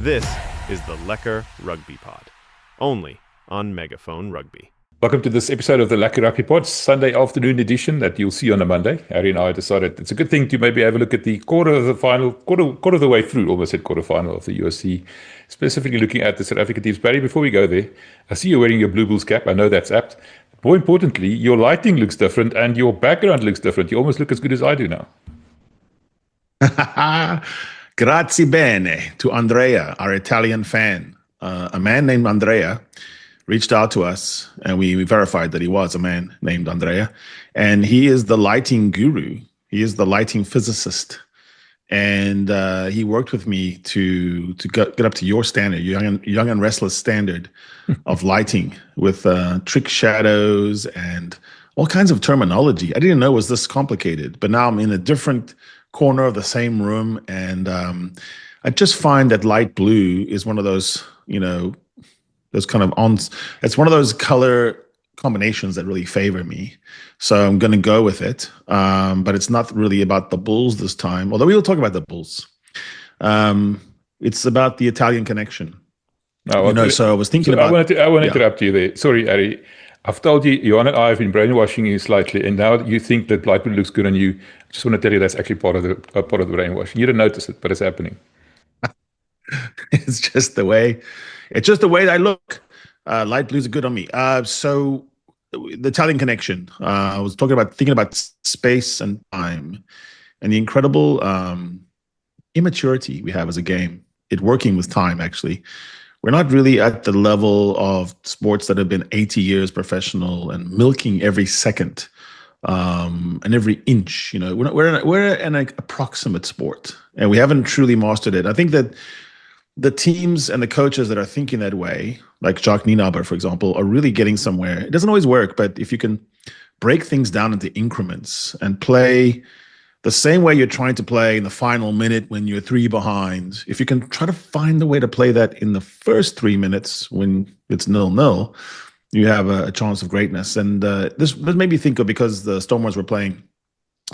This is the Lekker Rugby Pod, only on Megafoon Rugby. Welcome to this episode of the Lekker Rugby Pod, Sunday afternoon edition that you'll see on a Monday. Harry and I decided it's a good thing to maybe have a look at the quarter of the way through, almost said quarter final of the URC, specifically looking at the South African teams. Barry, before we go there, I see you're wearing your Blue Bulls cap. I know that's apt. More importantly, your lighting looks different and your background looks different. You almost look as good as I do now. Grazie bene to Andrea, our Italian fan. A man named Andrea reached out to us, and we verified that he was a man named Andrea. And he is the lighting guru. He is the lighting physicist. And he worked with me to get up to your standard, young and restless standard of lighting with trick shadows and all kinds of terminology. I didn't know it was this complicated, but now I'm in a different corner of the same room. And I just find that light blue is one of those, those kind of it's one of those color combinations that really favor me. So I'm going to go with it. But it's not really about the Bulls this time, although we will talk about the Bulls. It's about the Italian connection. So I was thinking about... I want to interrupt you there. Sorry, Ari. I've told you, Johann and I have been brainwashing you slightly, and now you think that light blue looks good on you. I just want to tell you that's actually part of the brainwashing. You didn't notice it, but it's happening. It's just the way I look. Light blues are good on me. So the Italian connection. I was thinking about space and time, and the incredible immaturity we have as a game. It working with time, actually. We're not really at the level of sports that have been 80 years professional and milking every second and every inch. We're an approximate sport, and we haven't truly mastered it. I think that the teams and the coaches that are thinking that way, like Jacques Nienaber, for example, are really getting somewhere. It doesn't always work, but if you can break things down into increments and play the same way you're trying to play in the final minute when you're 3 behind, if you can try to find a way to play that in the first 3 minutes when it's 0-0, you have a chance of greatness. And this made me think of, because the Stormers were playing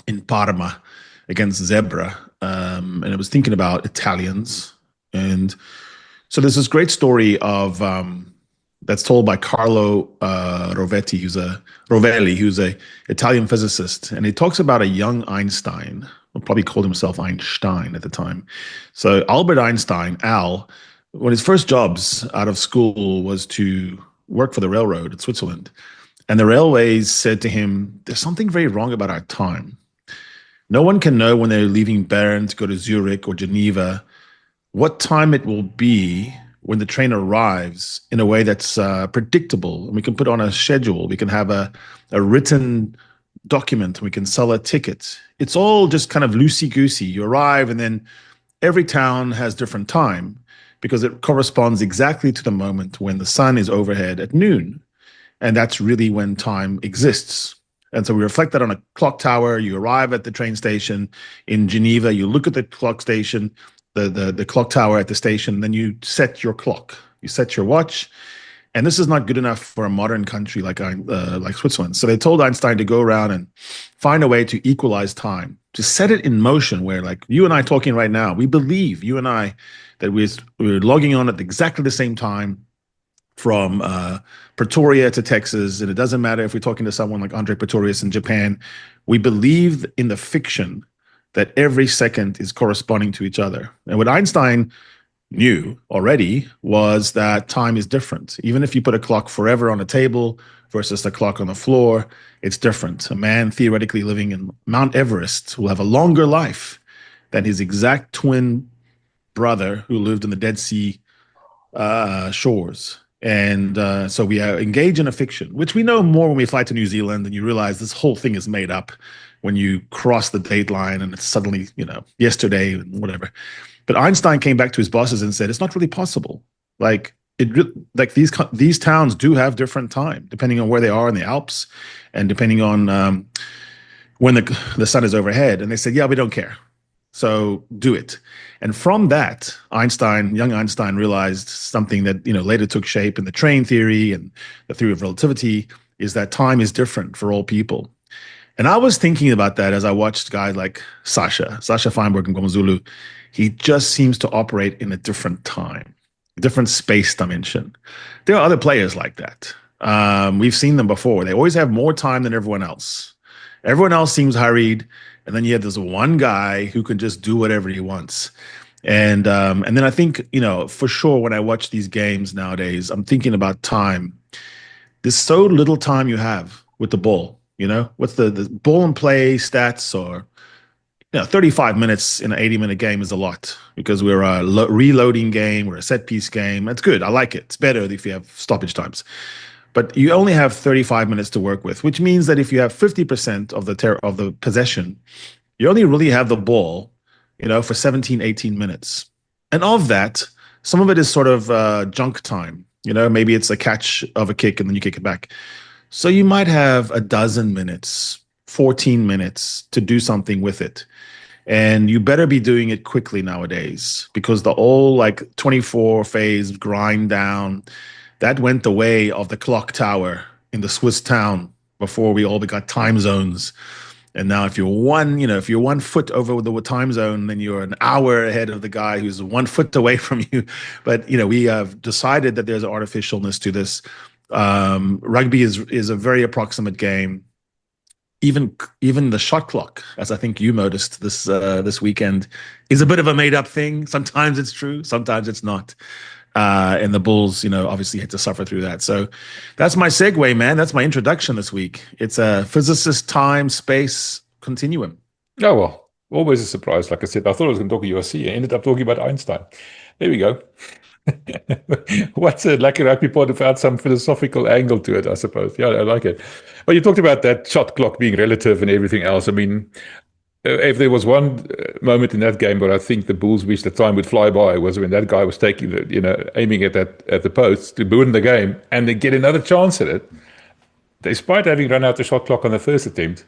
in Parma against Zebra, and I was thinking about Italians. And so there's this great story of that's told by Carlo Rovelli, who's a Italian physicist, and he talks about a young Einstein, or probably called himself Einstein at the time. So Albert Einstein, Al, one of his first jobs out of school was to work for the railroad in Switzerland, and the railways said to him, "There's something very wrong about our time. No one can know when they're leaving Bern to go to Zurich or Geneva what time it will be when the train arrives in a way that's predictable. And we can put on a schedule. We can have a written document. We can sell a ticket. It's all just kind of loosey-goosey. You arrive, and then every town has different time because it corresponds exactly to the moment when the sun is overhead at noon. And that's really when time exists. And so we reflect that on a clock tower. You arrive at the train station in Geneva. You look at the clock station, the clock tower at the station, then you set your clock, you set your watch, and this is not good enough for a modern country like Switzerland. So they told Einstein to go around and find a way to equalize time, to set it in motion, where, like you and I talking right now, we believe, you and I, that we're logging on at exactly the same time from Pretoria to Texas, and it doesn't matter if we're talking to someone like Andre Pretorius in Japan. We believe in the fiction that every second is corresponding to each other. And what Einstein knew already was that time is different. Even if you put a clock forever on a table versus a clock on the floor, it's different. A man theoretically living in Mount Everest will have a longer life than his exact twin brother who lived in the Dead Sea shores. And so we engage in a fiction, which we know more when we fly to New Zealand and you realize this whole thing is made up when you cross the date line and it's suddenly, yesterday and whatever. But Einstein came back to his bosses and said, it's not really possible. These towns do have different time, depending on where they are in the Alps and depending on when the sun is overhead. And they said, yeah, we don't care. So do it. And from that, young Einstein realized something that, later took shape in the train theory and the theory of relativity, is that time is different for all people. And I was thinking about that as I watched guys like Sasha Feinberg and Gomazulu. He just seems to operate in a different time, different space dimension. There are other players like that. We've seen them before. They always have more time than everyone else. Everyone else seems hurried, and then you have this one guy who can just do whatever he wants. And then I think, for sure, when I watch these games nowadays, I'm thinking about time. There's so little time you have with the ball. What's the ball and play stats? Or 35 minutes in an 80-minute game is a lot because we're a reloading game, we're a set piece game. That's good. I like it. It's better if you have stoppage times. But you only have 35 minutes to work with, which means that if you have 50% of the possession, you only really have the ball, for 17, 18 minutes. And of that, some of it is sort of junk time. Maybe it's a catch of a kick and then you kick it back. So you might have a dozen minutes, 14 minutes to do something with it. And you better be doing it quickly nowadays because the old 24 phase grind down, that went the way of the clock tower in the Swiss town before we all got time zones. And now if you're 1 foot over the time zone, then you're an hour ahead of the guy who's 1 foot away from you. But, we have decided that there's artificialness to this. Rugby is a very approximate game. Even the shot clock, as I think you noticed this weekend, is a bit of a made up thing. Sometimes it's true, sometimes it's not. And the Bulls, obviously had to suffer through that. So that's my segue, man. That's my introduction this week. It's a physicist time space continuum. Oh, well, always a surprise. Like I said, I thought I was going to talk URC. I ended up talking about Einstein. There we go. What's a Lekker Rugby Pod without some philosophical angle to it, I suppose. Yeah, I like it. Well, you talked about that shot clock being relative and everything else. I mean, if there was one moment in that game where I think the Bulls wished the time would fly by was when that guy was taking aiming at the post to ruin the game and then get another chance at it, despite having run out the shot clock on the first attempt.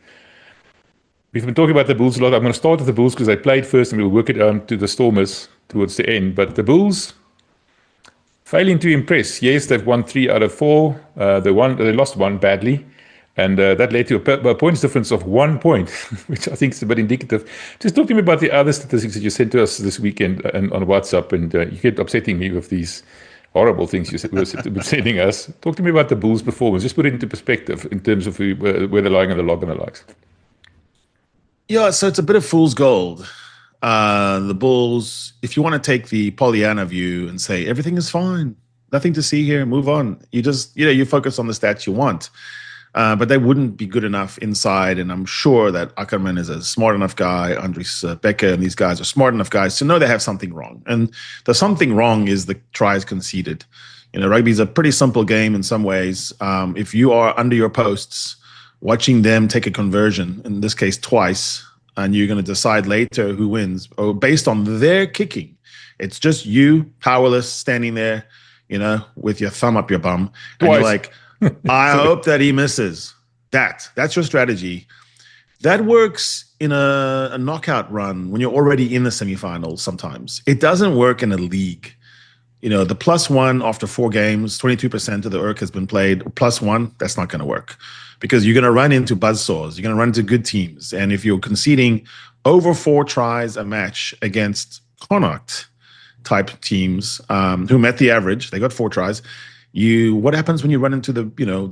We've been talking about the Bulls a lot. I'm going to start with the Bulls because they played first and we'll work it on to the Stormers towards the end. But the Bulls failing to impress. Yes, they've won 3 out of 4. They lost one badly. And that led to a points difference of 1 point, which I think is a bit indicative. Just talk to me about the other statistics that you sent to us this weekend on WhatsApp. And you kept upsetting me with these horrible things you were sending us. Talk to me about the Bulls' performance. Just put it into perspective in terms of where they're lying on the log and the likes. Yeah, so it's a bit of fool's gold. The Bulls, if you want to take the Pollyanna view and say everything is fine, nothing to see here, move on. You just, you focus on the stats you want. But they wouldn't be good enough inside. And I'm sure that Ackermann is a smart enough guy. Andries Becker and these guys are smart enough guys to know they have something wrong. And the something wrong is the tries conceded. Rugby is a pretty simple game in some ways. If you are under your posts, watching them take a conversion, in this case twice, and you're going to decide later who wins, or based on their kicking, it's just you, powerless, standing there, with your thumb up your bum. And you're like, I hope that he misses. That's your strategy. That works in a knockout run when you're already in the semifinals sometimes. It doesn't work in a league. The +1 after 4 games, 22% of the URC has been played. +1, that's not going to work because you're going to run into buzzsaws. You're going to run into good teams. And if you're conceding over 4 tries a match against Connacht type teams who met the average, they got 4 tries. What happens when you run into the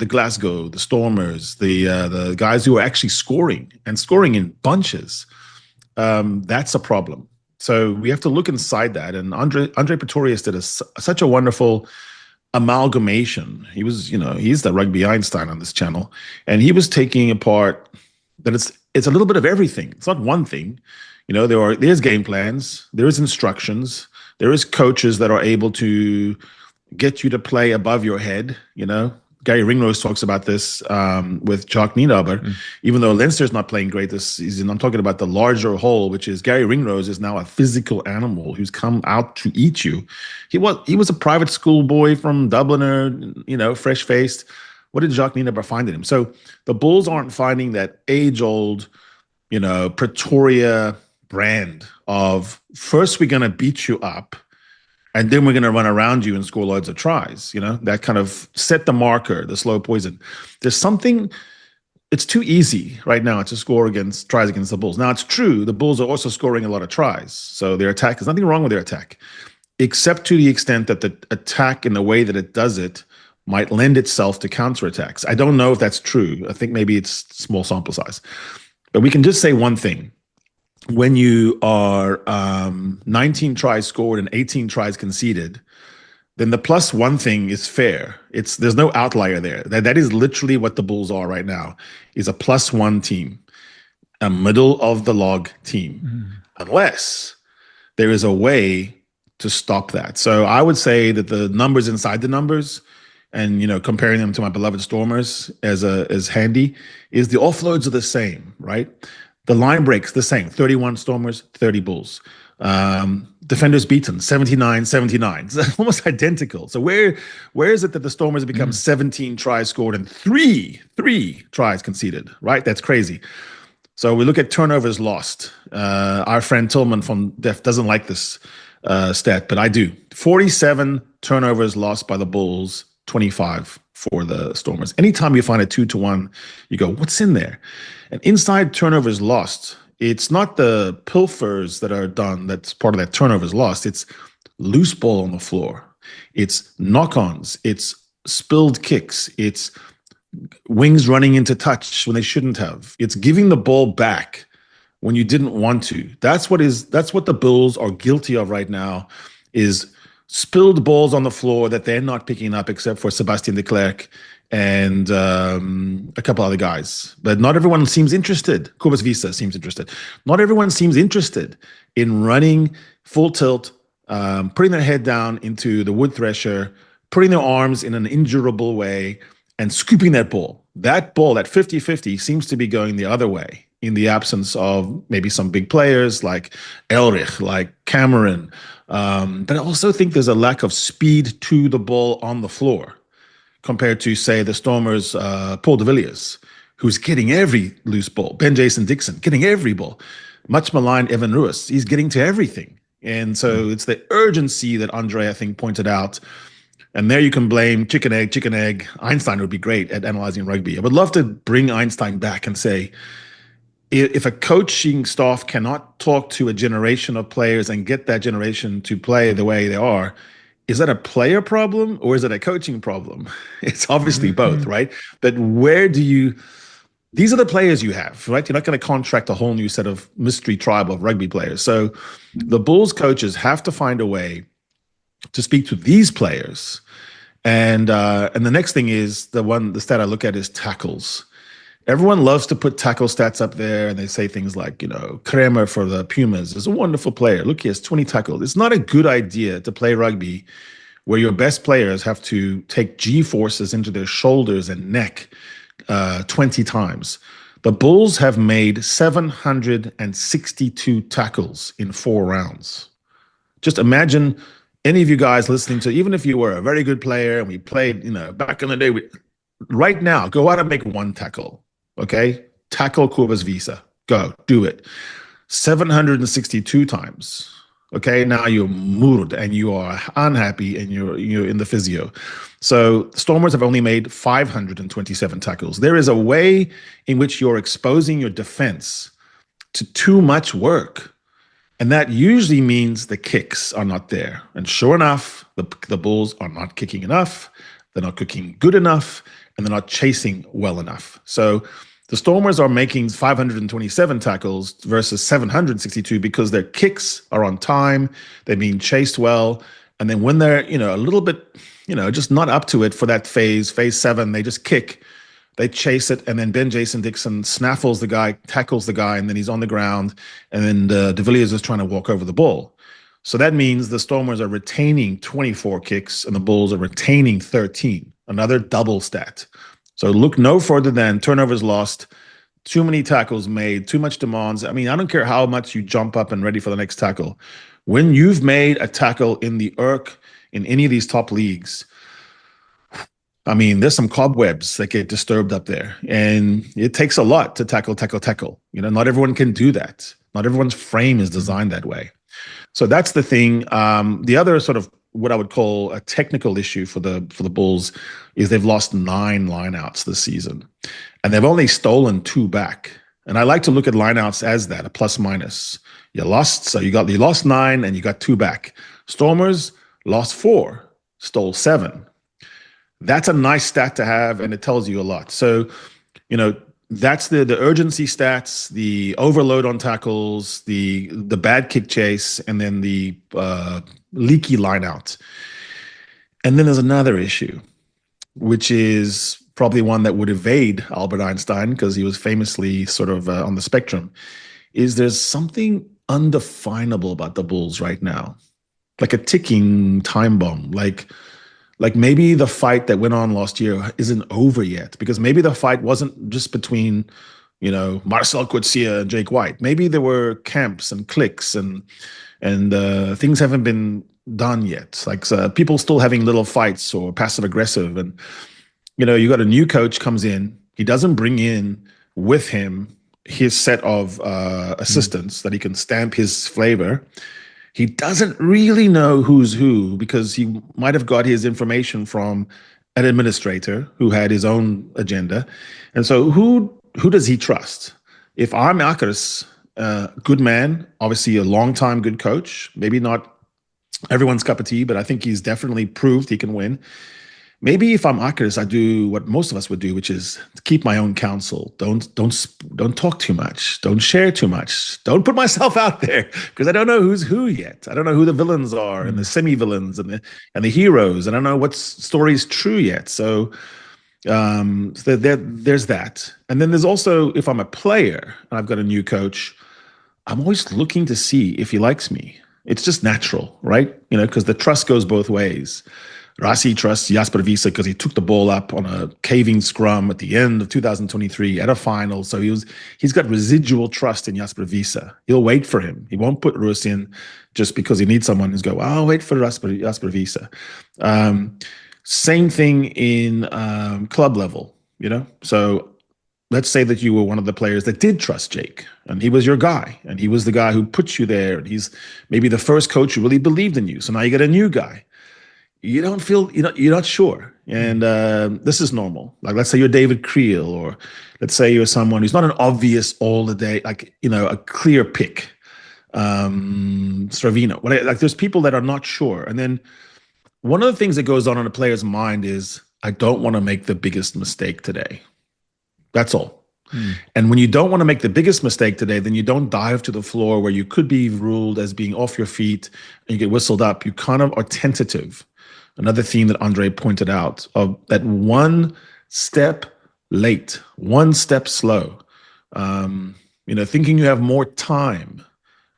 Glasgow, the Stormers, the guys who are actually scoring in bunches? That's a problem. So we have to look inside that. And Andre Pretorius did such a wonderful amalgamation. He was, he's the Rugby Einstein on this channel, and he was taking apart that it's a little bit of everything. It's not one thing. There's game plans, there is instructions, there is coaches that are able to get you to play above your head. Gary Ringrose talks about this with Jacques Nienaber. Even though Leinster's not playing great this season, I'm talking about the larger whole, which is Gary Ringrose is now a physical animal who's come out to eat you. He was a private school boy from Dubliner, fresh-faced. What did Jacques Nienaber find in him? So the Bulls aren't finding that age-old, Pretoria brand of first we're going to beat you up, and then we're going to run around you and score loads of tries, that kind of set the marker, the slow poison. There's something it's too easy right now to score tries against the Bulls. Now, it's true, the Bulls are also scoring a lot of tries. So their attack, there's nothing wrong with their attack, except to the extent that the attack in the way that it does it might lend itself to counterattacks. I don't know if that's true. I think maybe it's small sample size. But we can just say one thing. When you are 19 tries scored and 18 tries conceded, then the +1 thing is fair. There's no outlier there. That is literally what the Bulls are right now, is a +1 team, a middle of the log team, unless there is a way to stop that. So I would say that the numbers inside the numbers, and comparing them to my beloved Stormers as handy, is the offloads are the same, right? The line breaks the same, 31 Stormers, 30 Bulls. Defenders beaten, 79-79. It's almost identical. So where is it that the Stormers have become 17 tries scored and three tries conceded, right? That's crazy. So we look at turnovers lost. Our friend Tillman from Def doesn't like this stat, but I do. 47 turnovers lost by the Bulls, 25 for the Stormers. Anytime you find a 2-1, you go, what's in there? And inside turnovers lost, it's not the pilfers that are done that's part of that turnovers lost. It's loose ball on the floor. It's knock-ons. It's spilled kicks. It's wings running into touch when they shouldn't have. It's giving the ball back when you didn't want to. That's what the Bulls are guilty of right now, is spilled balls on the floor that they're not picking up, except for Sebastian de Klerk and a couple other guys. But not everyone seems interested. Kobus Wiese seems interested. Not everyone seems interested in running full tilt, putting their head down into the wood thresher, putting their arms in an injurable way, and scooping that ball. That ball, that 50-50, seems to be going the other way in the absence of maybe some big players like Elrich, like Cameron. But I also think there's a lack of speed to the ball on the floor compared to, say, the Stormers' Paul de Villiers, who's getting every loose ball. Ben Jason Dixon, getting every ball. Much maligned Evan Roos, he's getting to everything. And so it's the urgency that Andre, I think, pointed out. And there you can blame chicken egg. Einstein would be great at analyzing rugby. I would love to bring Einstein back and say, if a coaching staff cannot talk to a generation of players and get that generation to play the way they are, is that a player problem or is it a coaching problem? It's obviously both, right? But these are the players you have, right? You're not going to contract a whole new set of mystery tribe of rugby players. So the Bulls coaches have to find a way to speak to these players. And the next thing is the stat I look at is tackles. Everyone loves to put tackle stats up there, and they say things like, Kremer for the Pumas is a wonderful player. Look, he has 20 tackles. It's not a good idea to play rugby where your best players have to take G-forces into their shoulders and neck 20 times. The Bulls have made 762 tackles in 4 rounds. Just imagine any of you guys listening to, even if you were a very good player and we played, back in the day, right now, go out and make 1 tackle. Okay, tackle Kobus Wiese. Go, do it. 762 times. Okay, now you're mood and you are unhappy and you're in the physio. So the Stormers have only made 527 tackles. There is a way in which you're exposing your defense to too much work. And that usually means the kicks are not there. And sure enough, the Bulls are not kicking enough. They're not kicking good enough. And they're not chasing well enough. So the Stormers are making 527 tackles versus 762 because their kicks are on time. They're being chased well. And then when they're, a little bit, just not up to it for that phase 7, they just kick. They chase it. And then Ben Jason Dixon snaffles the guy, tackles the guy, and then he's on the ground. And then de Villiers is trying to walk over the ball. So that means the Stormers are retaining 24 kicks and the Bulls are retaining 13. Another double stat. So look no further than turnovers lost, too many tackles made, too much demands. I mean, I don't care how much you jump up and ready for the next tackle. When you've made a tackle in the URC, in any of these top leagues, I mean, there's some cobwebs that get disturbed up there. And it takes a lot to tackle. Not everyone can do that. Not everyone's frame is designed that way. So that's the thing. The other sort of what I would call a technical issue for the Bulls is they've lost 9 lineouts this season, and they've only stolen 2 back. And I like to look at lineouts as that, a plus minus. You lost 9 and you got 2 back. Stormers lost 4, stole 7. That's a nice stat to have, and it tells you a lot. So, that's the urgency stats, the overload on tackles, the bad kick chase, and then the leaky lineout. And then there's another issue, which is probably one that would evade Albert Einstein because he was famously sort of on the spectrum, is there's something undefinable about the Bulls right now, like a ticking time bomb, like maybe the fight that went on last year isn't over yet, because maybe the fight wasn't just between, Marcel Coetzee and Jake White. Maybe there were camps and cliques and things haven't been done yet. Like people still having little fights or passive aggressive. And, you got a new coach comes in. He doesn't bring in with him his set of assistants that he can stamp his flavor. He doesn't really know who's who because he might have got his information from an administrator who had his own agenda. And so who does he trust? If I'm Akers, good man, obviously a long-time good coach, maybe not everyone's cup of tea, but I think he's definitely proved he can win. Maybe if I'm Akers, I do what most of us would do, which is to keep my own counsel. Don't talk too much. Don't share too much. Don't put myself out there because I don't know who's who yet. I don't know who the villains are and the semi-villains and the heroes. I don't know what story's true yet. So there's that. And then there's also, if I'm a player and I've got a new coach, I'm always looking to see if he likes me. It's just natural, right? Because the trust goes both ways. Rassi trusts Jasper Wiese because he took the ball up on a caving scrum at the end of 2023 at a final. So he's got residual trust in Jasper Wiese. He'll wait for him. He won't put Roos in just because he needs someone who's go, I'll wait for Jasper Wiese. Same thing in club level, So let's say that you were one of the players that did trust Jake and he was your guy and he was the guy who put you there. And he's maybe the first coach who really believed in you. So now you get a new guy. You don't feel, you're not sure. And this is normal. Like, let's say you're David Creel, or let's say you're someone who's not an obvious all the day, like, a clear pick. Stravino. Like, there's people that are not sure. And then one of the things that goes on in a player's mind is, I don't want to make the biggest mistake today. That's all. And when you don't want to make the biggest mistake today, then you don't dive to the floor where you could be ruled as being off your feet and you get whistled up. You kind of are tentative. Another theme that Andre pointed out, of that one step late, one step slow, thinking you have more time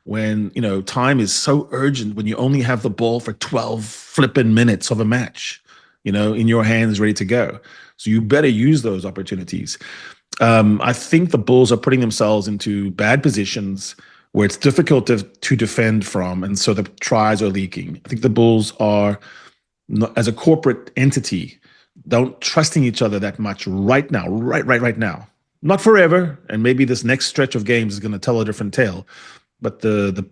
when, time is so urgent when you only have the ball for 12 flipping minutes of a match, in your hands ready to go. So you better use those opportunities. I think the Bulls are putting themselves into bad positions where it's difficult to defend from. And so the tries are leaking. I think the Bulls are, as a corporate entity, don't trusting each other that much right now, right now. Not forever, and maybe this next stretch of games is going to tell a different tale. But the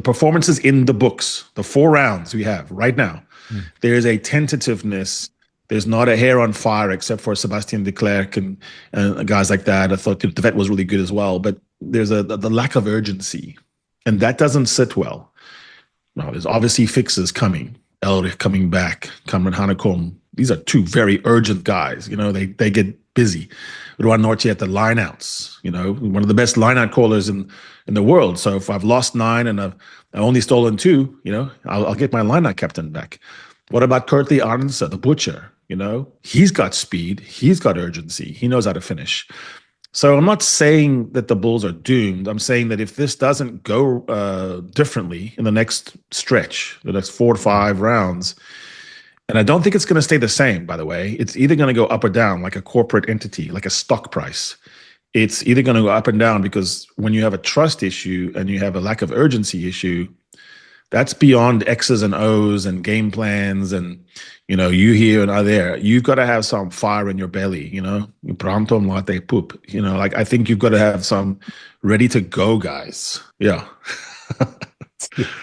performances in the books, the 4 rounds we have right now, there's a tentativeness. There's not a hair on fire except for Sebastian de Klerk and guys like that. I thought the vet was really good as well, but there's the lack of urgency, and that doesn't sit well. Now, there's obviously fixes coming. Elrich coming back, Cameron Hanekom. These are 2 very urgent guys. They get busy. Ruan Nortje at the lineouts, one of the best lineout callers in the world. So if I've lost 9 and I've only stolen 2, I'll get my lineout captain back. What about Kurtley Arnse, the butcher? He's got speed. He's got urgency. He knows how to finish. So I'm not saying that the Bulls are doomed. I'm saying that if this doesn't go differently in the next stretch, the next 4 to 5 rounds, and I don't think it's going to stay the same, by the way. It's either going to go up or down like a corporate entity, like a stock price. It's either going to go up and down because when you have a trust issue and you have a lack of urgency issue, that's beyond X's and O's and game plans and, you here and I there. You've got to have some fire in your belly, Pronto latte poop. I think you've got to have some ready to go guys. Yeah.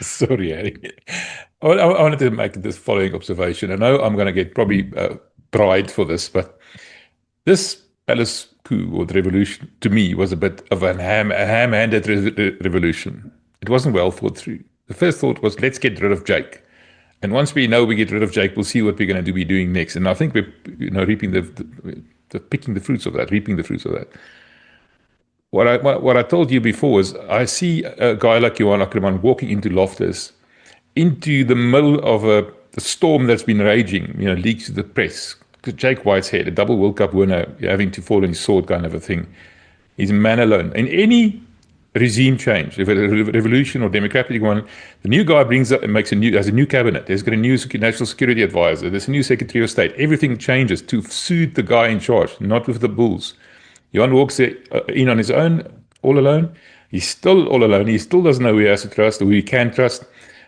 Sorry, Harry. I wanted to make this following observation. I know I'm going to get probably bribed for this, but this Alice coup or the revolution to me was a bit of a ham-handed revolution. It wasn't well thought through. The first thought was, let's get rid of Jake. And once we know we get rid of Jake, we'll see what we're going to be doing next. And I think we're reaping picking the fruits of that, reaping the fruits of that. What I told you before is I see a guy like Johann Ackermann walking into Loftus, into the middle of the storm that's been raging, leaks to the press. Jake Whitehead, a double World Cup winner, having to fall on his sword kind of a thing. He's a man alone. In any regime change, if it's a revolution or democratic one, the new guy brings up and has a new cabinet. There's got a new national security advisor. There's a new secretary of state. Everything changes to suit the guy in charge, not with the bulls. Johan walks in on his own, all alone. He's still all alone. He still doesn't know who he has to trust or who he can trust.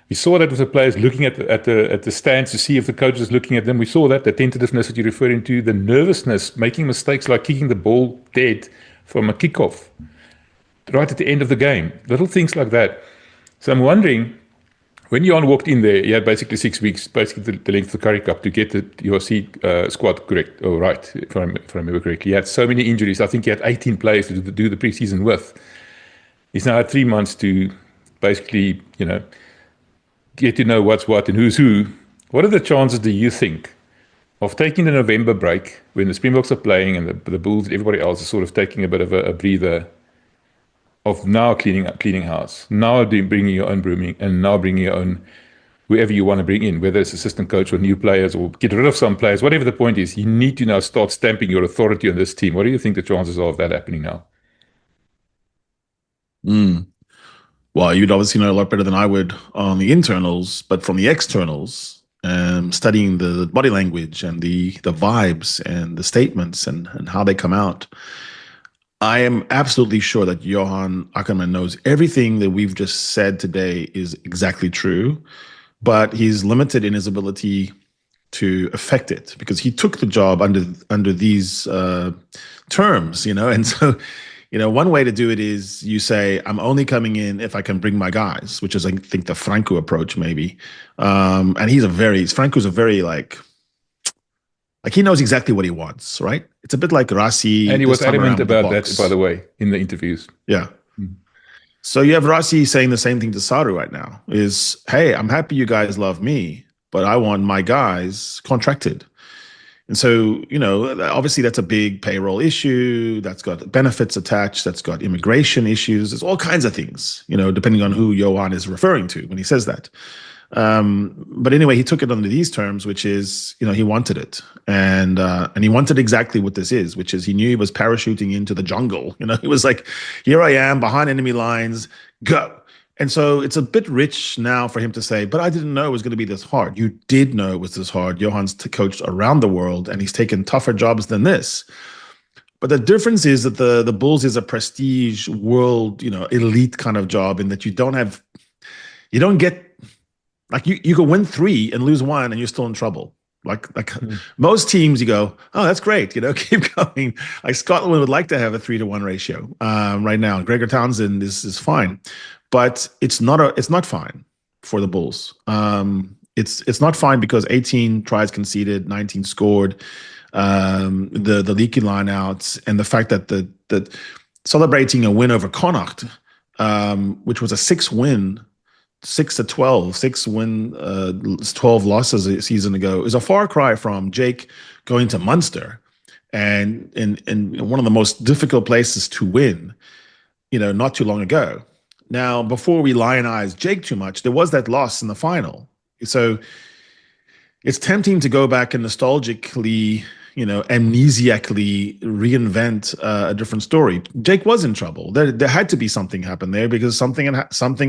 We saw that with the players looking at the stands to see if the coach is looking at them. We saw that, the tentativeness that you're referring to, the nervousness, making mistakes like kicking the ball dead from a kickoff right at the end of the game. Little things like that. So I'm wondering, when Johan walked in there, he had basically 6 weeks, basically the length of the Currie Cup, to get the URC squad correct, or right, if I remember correctly. He had so many injuries. I think he had 18 players to do the preseason with. He's now had 3 months to basically, get to know what's what and who's who. What are the chances, do you think, of taking the November break when the Springboks are playing and the Bulls and everybody else is sort of taking a bit of a breather, of now cleaning house, now bringing your own brooming, and now bringing your own whoever you want to bring in, whether it's assistant coach or new players or get rid of some players, whatever the point is, you need to now start stamping your authority on this team. What do you think the chances are of that happening now? Well, you'd obviously know a lot better than I would on the internals, but from the externals, studying the body language and the vibes and the statements and how they come out, I am absolutely sure that Johann Ackermann knows everything that we've just said today is exactly true, but he's limited in his ability to affect it because he took the job under these terms, and so. One way to do it is you say, I'm only coming in if I can bring my guys, which is, I think, the Franco approach, maybe. And Franco's a very, like he knows exactly what he wants, right? It's a bit like Rassi. And he was adamant about that, by the way, in the interviews. Yeah. So you have Rassi saying the same thing to Saru right now is, hey, I'm happy you guys love me, but I want my guys contracted. And so, obviously that's a big payroll issue. That's got benefits attached. That's got immigration issues. There's all kinds of things, depending on who Johan is referring to when he says that. But anyway, he took it under these terms, which is, he wanted it. And he wanted exactly what this is, which is he knew he was parachuting into the jungle. He was like, here I am behind enemy lines, go. And so it's a bit rich now for him to say, but I didn't know it was going to be this hard. You did know it was this hard. Johann's coached around the world, and he's taken tougher jobs than this. But the difference is that the Bulls is a prestige world, elite kind of job in that you don't get, like you can win 3 and lose 1 and you're still in trouble. Like most teams, you go, oh, that's great, keep going. Like Scotland would like to have a 3-to-1 ratio right now. Gregor Townsend is fine. But it's not fine for the Bulls. It's not fine because 18 tries conceded, 19 scored, the leaky lineouts, and the fact that celebrating a win over Connacht, which was a 6-win, 6-12, 12 losses a season ago, is a far cry from Jake going to Munster, and in one of the most difficult places to win, not too long ago. Now, before we lionize Jake too much, there was that loss in the final. So it's tempting to go back and nostalgically, amnesiacally reinvent a different story. Jake was in trouble. There had to be something happen there because something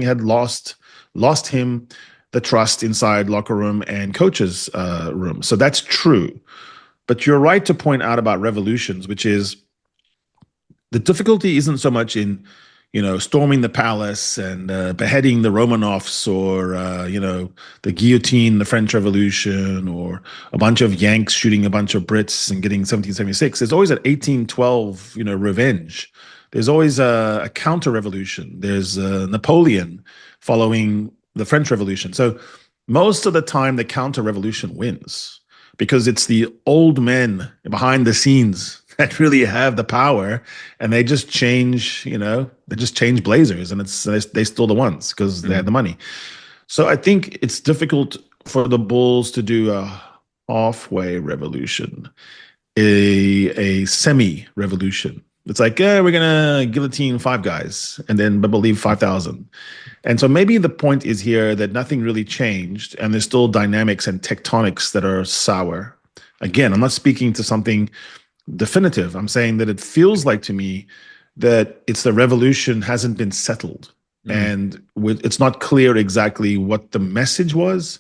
had lost him the trust inside locker room and coaches room. So that's true. But you're right to point out about revolutions, which is the difficulty isn't so much in storming the palace and beheading the Romanovs or, the guillotine, the French Revolution, or a bunch of Yanks shooting a bunch of Brits and getting 1776. There's always an 1812, revenge. There's always a counter-revolution. There's Napoleon following the French Revolution. So most of the time the counter revolution wins because it's the old men behind the scenes that really have the power, and they just change, they just change blazers, and they still the ones because they had the money. So I think it's difficult for the Bulls to do a halfway revolution, a semi-revolution. It's like, yeah, we're going to guillotine 5 guys and then but believe 5,000. And so maybe the point is here that nothing really changed and there's still dynamics and tectonics that are sour. Again, I'm not speaking to something definitive. I'm saying that it feels like to me that it's the revolution hasn't been settled. And it's not clear exactly what the message was.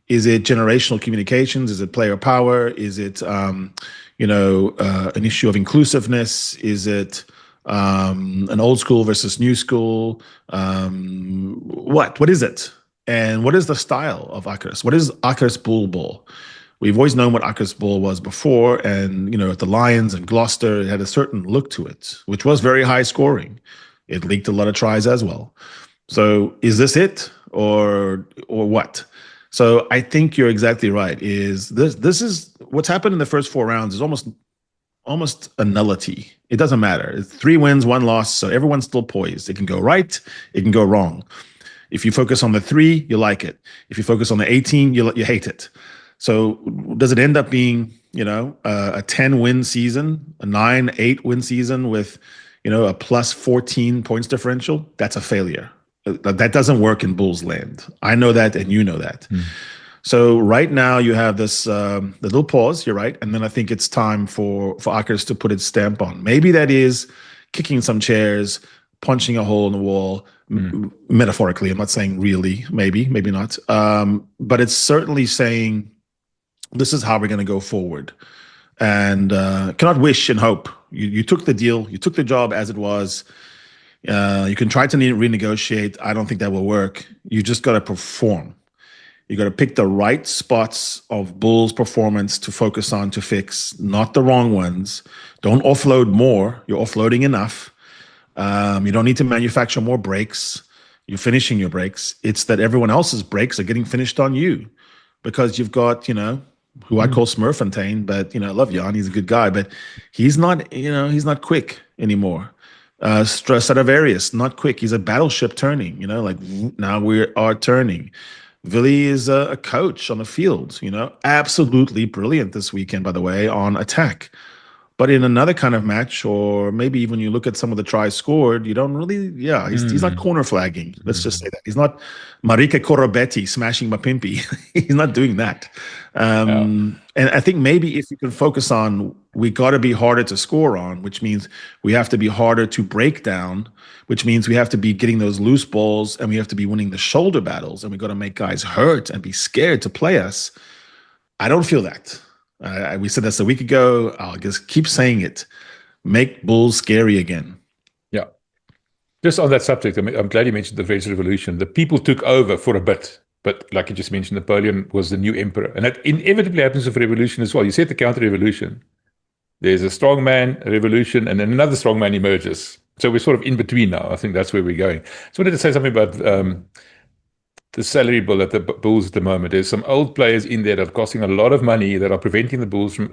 Is it generational communications? Is it player power? Is it, an issue of inclusiveness? Is it an old school versus new school? What is it? And what is the style of Akers? What is Akers Bull Ball? We've always known what Akers Bull was before. And, at the Lions and Gloucester, it had a certain look to it, which was very high scoring. It leaked a lot of tries as well. So is this it or what? So I think you're exactly right. This is what's happened in the first 4 rounds is almost a nullity. It doesn't matter. It's 3 wins, 1 loss, so everyone's still poised. It can go right, it can go wrong. If you focus on the 3, you like it. If you focus on the 18, you hate it. So does it end up being, a 10-win season, a 9-8 win season with, a plus 14 points differential? That's a failure. That doesn't work in Bulls land. I know that, and you know that. So right now you have this the little pause. You're right, and then I think it's time for Akers to put its stamp on. Maybe that is kicking some chairs, punching a hole in the wall, metaphorically. I'm not saying really. Maybe not. But it's certainly saying this is how we're going to go forward. And cannot wish and hope. You took the deal. You took the job as it was. You can try to renegotiate. I don't think that will work. You just got to perform. You got to pick the right spots of Bulls' performance to focus on, to fix, not the wrong ones. Don't offload more. You're offloading enough. You don't need to manufacture more breaks. You're finishing your breaks. It's that everyone else's breaks are getting finished on you because you've got, who I call Smurfontaine, but, I love Jan. He's a good guy, but he's not, he's not quick anymore. Stradivarius, not quick. He's a battleship turning, now we are turning. Willie is a coach on the field, absolutely brilliant this weekend, by the way, on attack. But in another kind of match, or maybe even you look at some of the tries scored, you don't really, he's not corner flagging. Let's just say that. He's not Marika Korobetti smashing Mapimpi. He's not doing that. And I think maybe if you can focus on, we got to be harder to score on, which means we have to be harder to break down, which means we have to be getting those loose balls and we have to be winning the shoulder battles and we got to make guys hurt and be scared to play us. I don't feel that. We said this a week ago. I'll just keep saying it. Make Bulls scary again. Yeah. Just on that subject, I'm glad you mentioned the French Revolution. The people took over for a bit, but like you just mentioned, Napoleon was the new emperor. And that inevitably happens with revolution as well. You said the counter-revolution. There's a strongman revolution, and then another strongman emerges. So we're sort of in between now. I think that's where we're going. So I wanted to say something about the salary bill at the Bulls at the moment. There's some old players in there that are costing a lot of money that are preventing the Bulls from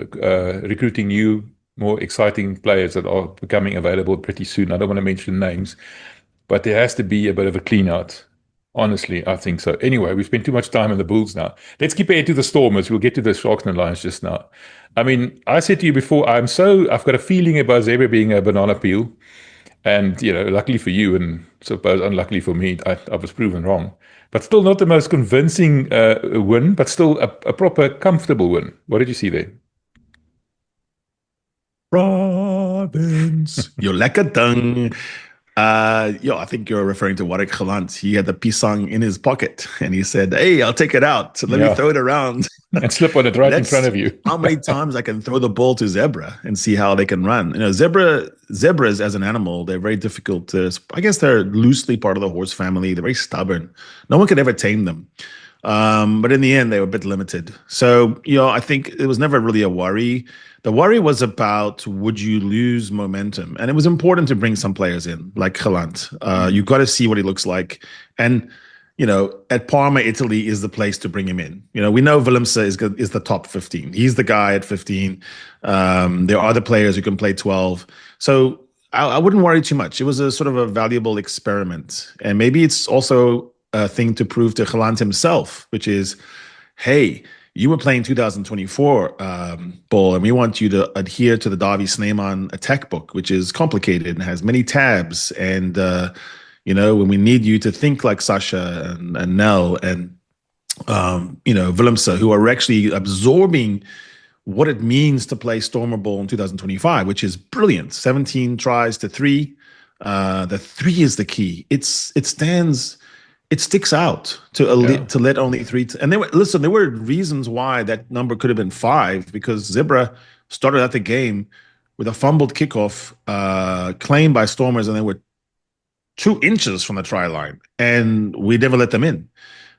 recruiting new, more exciting players that are becoming available pretty soon. I don't want to mention names, but there has to be a bit of a clean out. Honestly, I think so. Anyway, we've spent too much time on the Bulls now. Let's keep ahead to the Stormers. We'll get to the Sharks and Lions just now. I mean, I said to you before, I've got a feeling about Zebra being a banana peel. And, luckily for you and suppose unluckily for me, I was proven wrong. But still not the most convincing win, but still a proper comfortable win. What did you see there? Province. Your lekker ding. I think you're referring to Warwick Gelant. He had the pisang in his pocket and he said, hey, I'll take it out. So let me throw it around. And slip on it right in front of you. How many times I can throw the ball to Zebra and see how they can run. Zebras as an animal, they're very difficult to, I guess they're loosely part of the horse family. They're very stubborn. No one could ever tame them. But in the end, they were a bit limited. So, I think it was never really a worry. The worry was about, would you lose momentum? And it was important to bring some players in, like Gelant. You got to see what he looks like. And at Parma, Italy is the place to bring him in. We know Willemse is the top 15. He's the guy at 15. There are other players who can play 12. So I wouldn't worry too much. It was a sort of a valuable experiment. And maybe it's also a thing to prove to Gelant himself, which is, hey, you were playing 2024 ball, and we want you to adhere to the Davi Sneeman attack book, which is complicated and has many tabs. And, when we need you to think like Sasha and Nel and, Willemse, who are actually absorbing what it means to play Stormer ball in 2025, which is brilliant. 17 tries to 3. The 3 is the key. It sticks out to let only 3. And there were reasons why that number could have been 5, because Zebra started out the game with a fumbled kickoff claimed by Stormers, and they were 2 inches from the try line, and we never let them in.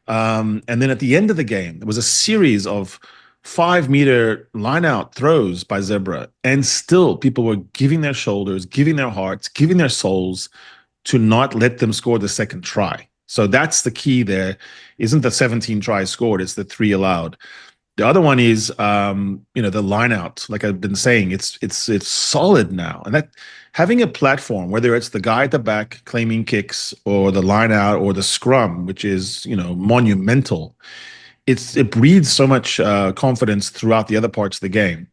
And then at the end of the game, there was a series of 5-meter line-out throws by Zebra, and still people were giving their shoulders, giving their hearts, giving their souls to not let them score the second try. So that's the key there. Isn't the 17 tries scored, it's the 3 allowed. The other one is, the line-out. Like I've been saying, it's solid now. And that having a platform, whether it's the guy at the back claiming kicks or the line-out or the scrum, which is, monumental, it breeds so much confidence throughout the other parts of the game.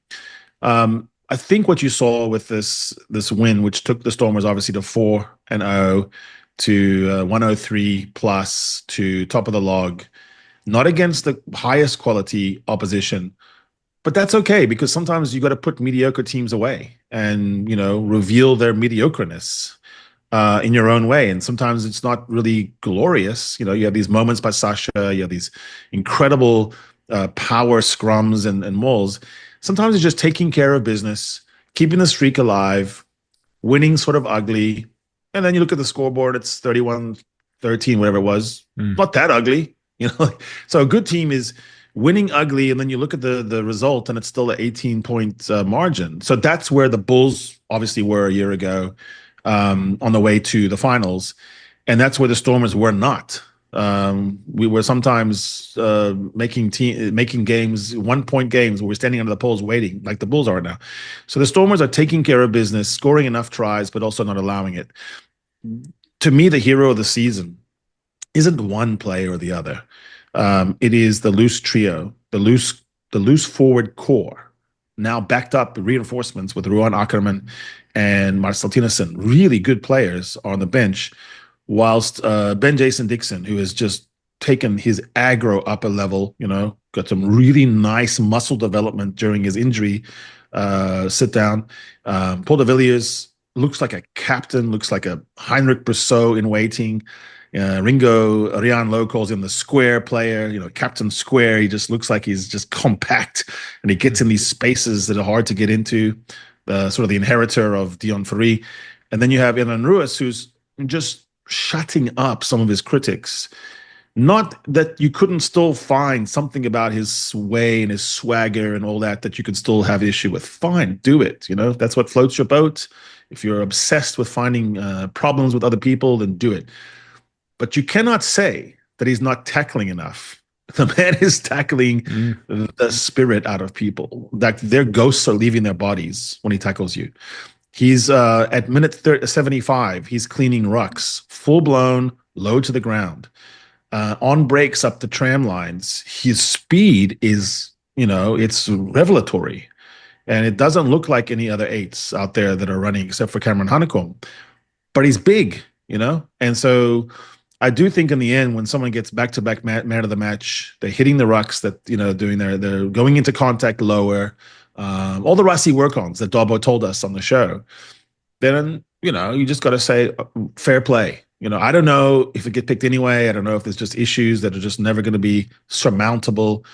I think what you saw with this win, which took the Stormers obviously to 4-0, to 103 plus, to top of the log, not against the highest quality opposition, but that's okay, because sometimes you got to put mediocre teams away and, reveal their mediocreness in your own way. And sometimes it's not really glorious. You have these moments by Sasha, you have these incredible power scrums and mauls. Sometimes it's just taking care of business, keeping the streak alive, winning sort of ugly. And then you look at the scoreboard, it's 31-13, whatever it was. Not that ugly, So a good team is winning ugly, and then you look at the result, and it's still an 18-point margin. So that's where the Bulls obviously were a year ago, on the way to the finals. And that's where the Stormers were not. We were sometimes making games, 1-point games, where we're standing under the poles waiting, like the Bulls are now. So the Stormers are taking care of business, scoring enough tries, but also not allowing it. To me, the hero of the season isn't one player or the other. It is the loose trio, the loose forward core, now backed up reinforcements with Johann Ackermann and Marcel Tinnerson, really good players on the bench, whilst Ben Jason Dixon, who has just taken his aggro up a level, got some really nice muscle development during his injury sit down. Paul de Villiers looks like a captain, looks like a Heinrich Brousseau in waiting. Ringo Rian Lowe calls him the square player, Captain Square. He just looks like he's just compact, and he gets in these spaces that are hard to get into, sort of the inheritor of Dion Ferry. And then you have Evan Roos, who's just shutting up some of his critics. Not that you couldn't still find something about his way and his swagger and all that you could still have issue with. Fine, do it. That's what floats your boat. If you're obsessed with finding problems with other people, then do it. But you cannot say that he's not tackling enough. The man is tackling the spirit out of people. That their ghosts are leaving their bodies when he tackles you. He's at minute 75, he's cleaning rucks, full blown, low to the ground. On breaks up the tram lines, his speed is, it's revelatory. And it doesn't look like any other 8s out there that are running except for Cameron Honeycomb. But he's big, And so I do think in the end, when someone gets back-to-back man of the match, they're hitting the rucks, that they're going into contact lower, all the Rossi work-ons that Dobbo told us on the show. Then you just got to say fair play. I don't know if it get picked anyway. I don't know if there's just issues that are just never going to be surmountable.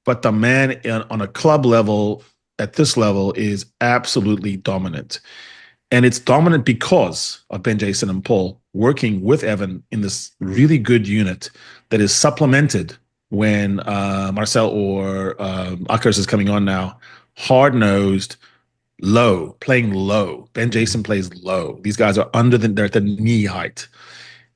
But the man on a club level, at this level, is absolutely dominant. And it's dominant because of Ben Jason and Paul working with Evan in this really good unit that is supplemented when Marcel or Akkers is coming on now. Hard-nosed, low, playing low. Ben Jason plays low. They're at the knee height.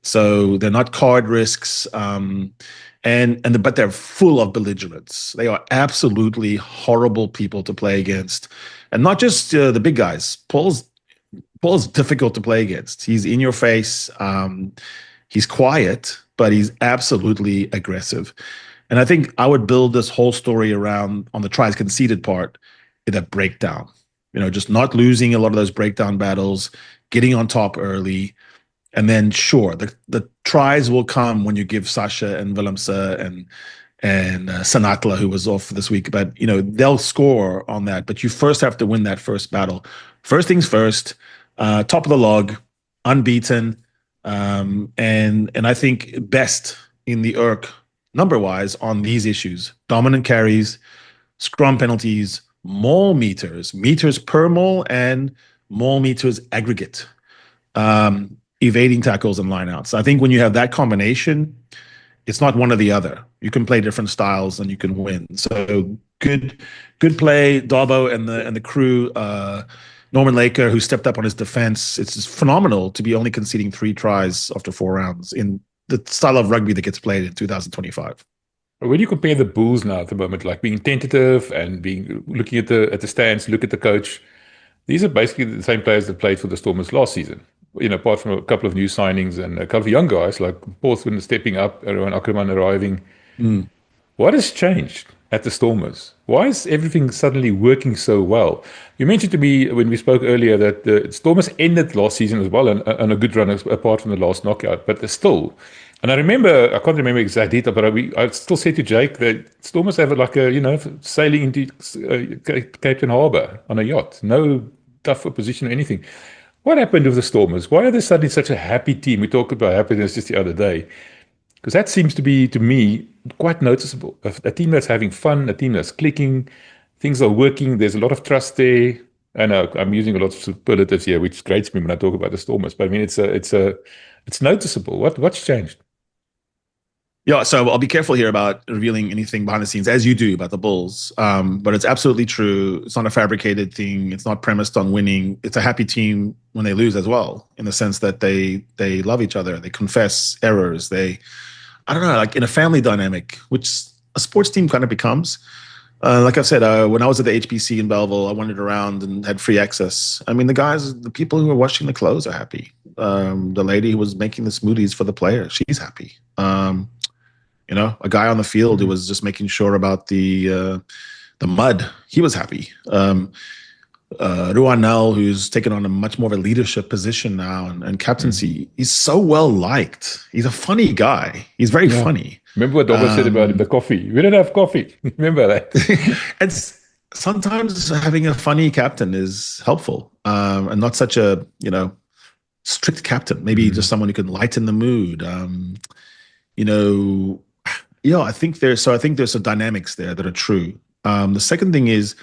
So they're not card risks. But they're full of belligerence. They are absolutely horrible people to play against, and not just the big guys. Paul's difficult to play against. He's in your face. He's quiet, but he's absolutely aggressive. And I think I would build this whole story around, on the tries conceded part, that breakdown. Just not losing a lot of those breakdown battles, getting on top early. And then, sure, the tries will come when you give Sasha and Willemse and Sanatla, who was off this week. But, they'll score on that. But you first have to win that first battle. First things first, top of the log, unbeaten. And I think best in the ERC, number-wise, on these issues. Dominant carries, scrum penalties, maul meters per maul, and maul meters aggregate. Evading tackles and lineouts. I think when you have that combination, it's not one or the other. You can play different styles and you can win. So good play, Dobbo and the crew. Norman Lekker, who stepped up on his defense. It's just phenomenal to be only conceding 3 tries after 4 rounds in the style of rugby that gets played in 2025. When you compare the Bulls now at the moment, like being tentative and looking at the stands, look at the coach, these are basically the same players that played for the Stormers last season. Apart from a couple of new signings and a couple of young guys like Portsmouth stepping up, Johann Ackermann arriving. What has changed at the Stormers? Why is everything suddenly working so well? You mentioned to me when we spoke earlier that the Stormers ended last season as well on a good run apart from the last knockout, but they're still. And I can't remember exact detail, but I still said to Jake that Stormers have like sailing into Cape Town Harbour on a yacht. No tougher position or anything. What happened with the Stormers? Why are they suddenly such a happy team? We talked about happiness just the other day. Because that seems to be, to me, quite noticeable. A team that's having fun, a team that's clicking, things are working, there's a lot of trust there. I know I'm using a lot of superlatives here, which grates me when I talk about the Stormers. But I mean, it's noticeable. What's changed? Yeah, so I'll be careful here about revealing anything behind the scenes, as you do about the Bulls. But it's absolutely true. It's not a fabricated thing. It's not premised on winning. It's a happy team when they lose as well, in the sense that they love each other. They confess errors. I don't know, like in a family dynamic, which a sports team kind of becomes. Like I said, when I was at the HBC in Belleville, I wandered around and had free access. I mean, the people who were washing the clothes are happy. The lady who was making the smoothies for the players, she's happy. A guy on the field who was just making sure about the mud, he was happy. Ruanel, who's taken on a much more of a leadership position now and captaincy, he's so well liked. He's a funny guy. He's very funny. Remember what Dobbo said about the coffee? We don't have coffee. Remember that? And sometimes having a funny captain is helpful, and not such a strict captain. Maybe just someone who can lighten the mood. I think there's some dynamics there that are true. The second thing is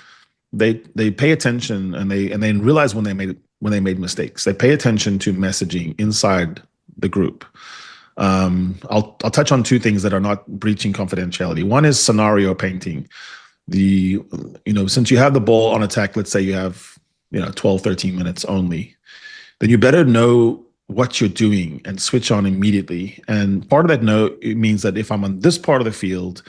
they pay attention and they realize when they made mistakes. They pay attention to messaging inside the group. I'll touch on 2 things that are not breaching confidentiality. One is scenario painting. Since you have the ball on attack, let's say you have 12, 13 minutes only, then you better know what you're doing and switch on immediately. And part of that it means that if I'm on this part of the field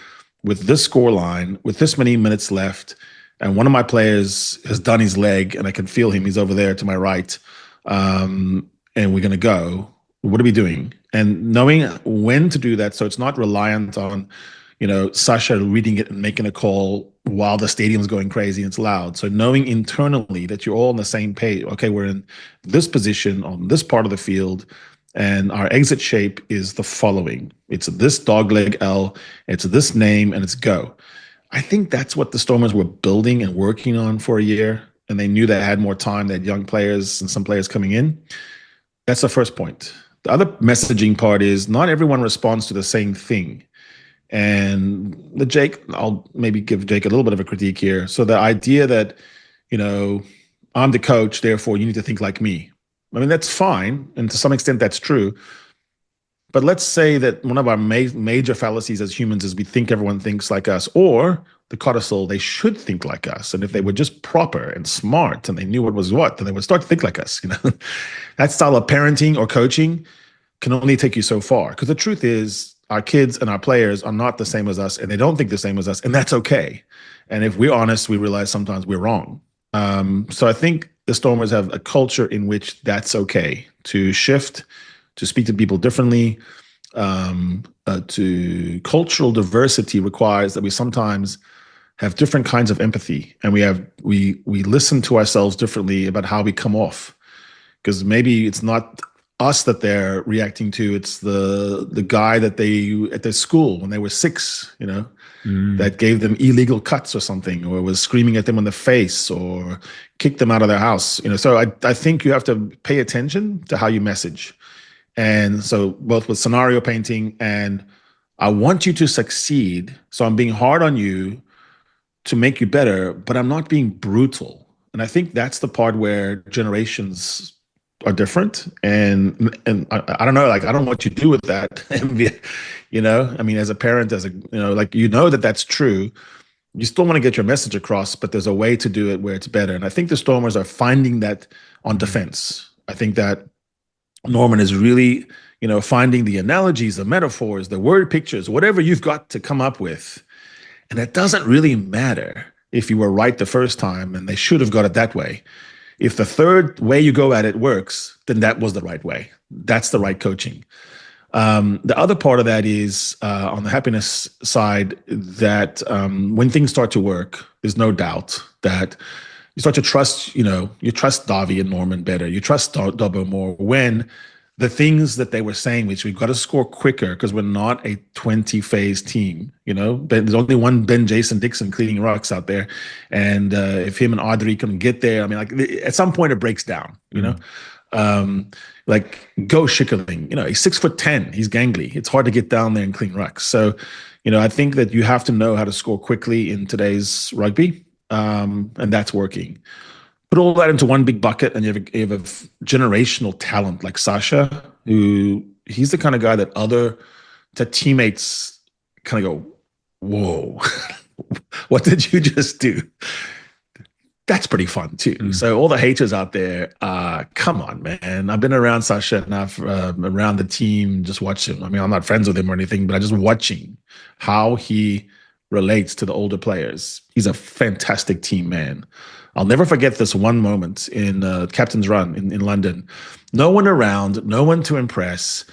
with this score line, with this many minutes left, and one of my players has done his leg and I can feel him, he's over there to my right, and we're going to go, what are we doing? And knowing when to do that, so it's not reliant on, Sasha reading it and making a call while the stadium's going crazy and it's loud. So knowing internally that you're all on the same page. Okay, we're in this position on this part of the field, and our exit shape is the following. It's this dogleg L, it's this name, and it's go. I think that's what the Stormers were building and working on for a year, and they knew they had more time. They had young players and some players coming in. That's the first point. The other messaging part is not everyone responds to the same thing. And I'll maybe give Jake a little bit of a critique here. So the idea that, I'm the coach, therefore you need to think like me. I mean, that's fine. And to some extent that's true. But let's say that one of our major fallacies as humans is we think everyone thinks like us, or the codicil, they should think like us. And if they were just proper and smart and they knew what was what, then they would start to think like us. That style of parenting or coaching, can only take you so far. Because the truth is, our kids and our players are not the same as us, and they don't think the same as us, and that's okay. And if we're honest, we realize sometimes we're wrong. So I think the Stormers have a culture in which that's okay to shift, to speak to people differently. To cultural diversity requires that we sometimes have different kinds of empathy, and we listen to ourselves differently about how we come off, because maybe it's not us that they're reacting to, it's the guy that they at their school when they were 6, that gave them illegal cuts or something, or was screaming at them in the face, or kicked them out of their house. So I think you have to pay attention to how you message. And so both with scenario painting and I want you to succeed, so I'm being hard on you to make you better, but I'm not being brutal. And I think that's the part where generations are different. And I don't know, like, I don't know what you do with that. I mean, as a parent, that's true. You still want to get your message across, but there's a way to do it where it's better. And I think the Stormers are finding that on defense. I think that Norman is really, finding the analogies, the metaphors, the word pictures, whatever you've got to come up with. And it doesn't really matter if you were right the first time and they should have got it that way. If the third way you go at it works, then that was the right way. That's the right coaching. The other part of that is on the happiness side, that when things start to work, there's no doubt that you start to trust, you trust Davi and Norman better. You trust Dobbo more when the things that they were saying, which we've got to score quicker because we're not a 20-phase team. There's only one Ben Jason Dixon cleaning rocks out there. And if him and Audrey can get there, I mean, like at some point it breaks down, like Go Schickerling, he's 6'10", he's gangly. It's hard to get down there and clean rucks. So, I think that you have to know how to score quickly in today's rugby. And that's working. Put all that into one big bucket, and you have a generational talent like Sasha, who he's the kind of guy that teammates kind of go, whoa, what did you just do? That's pretty fun too. So all the haters out there, come on, man. I've been around Sasha enough, around the team, just watching. I mean, I'm not friends with him or anything, but I'm just watching how he relates to the older players. He's a fantastic team man. I'll never forget this one moment in Captain's Run in London. No one around, no one to impress,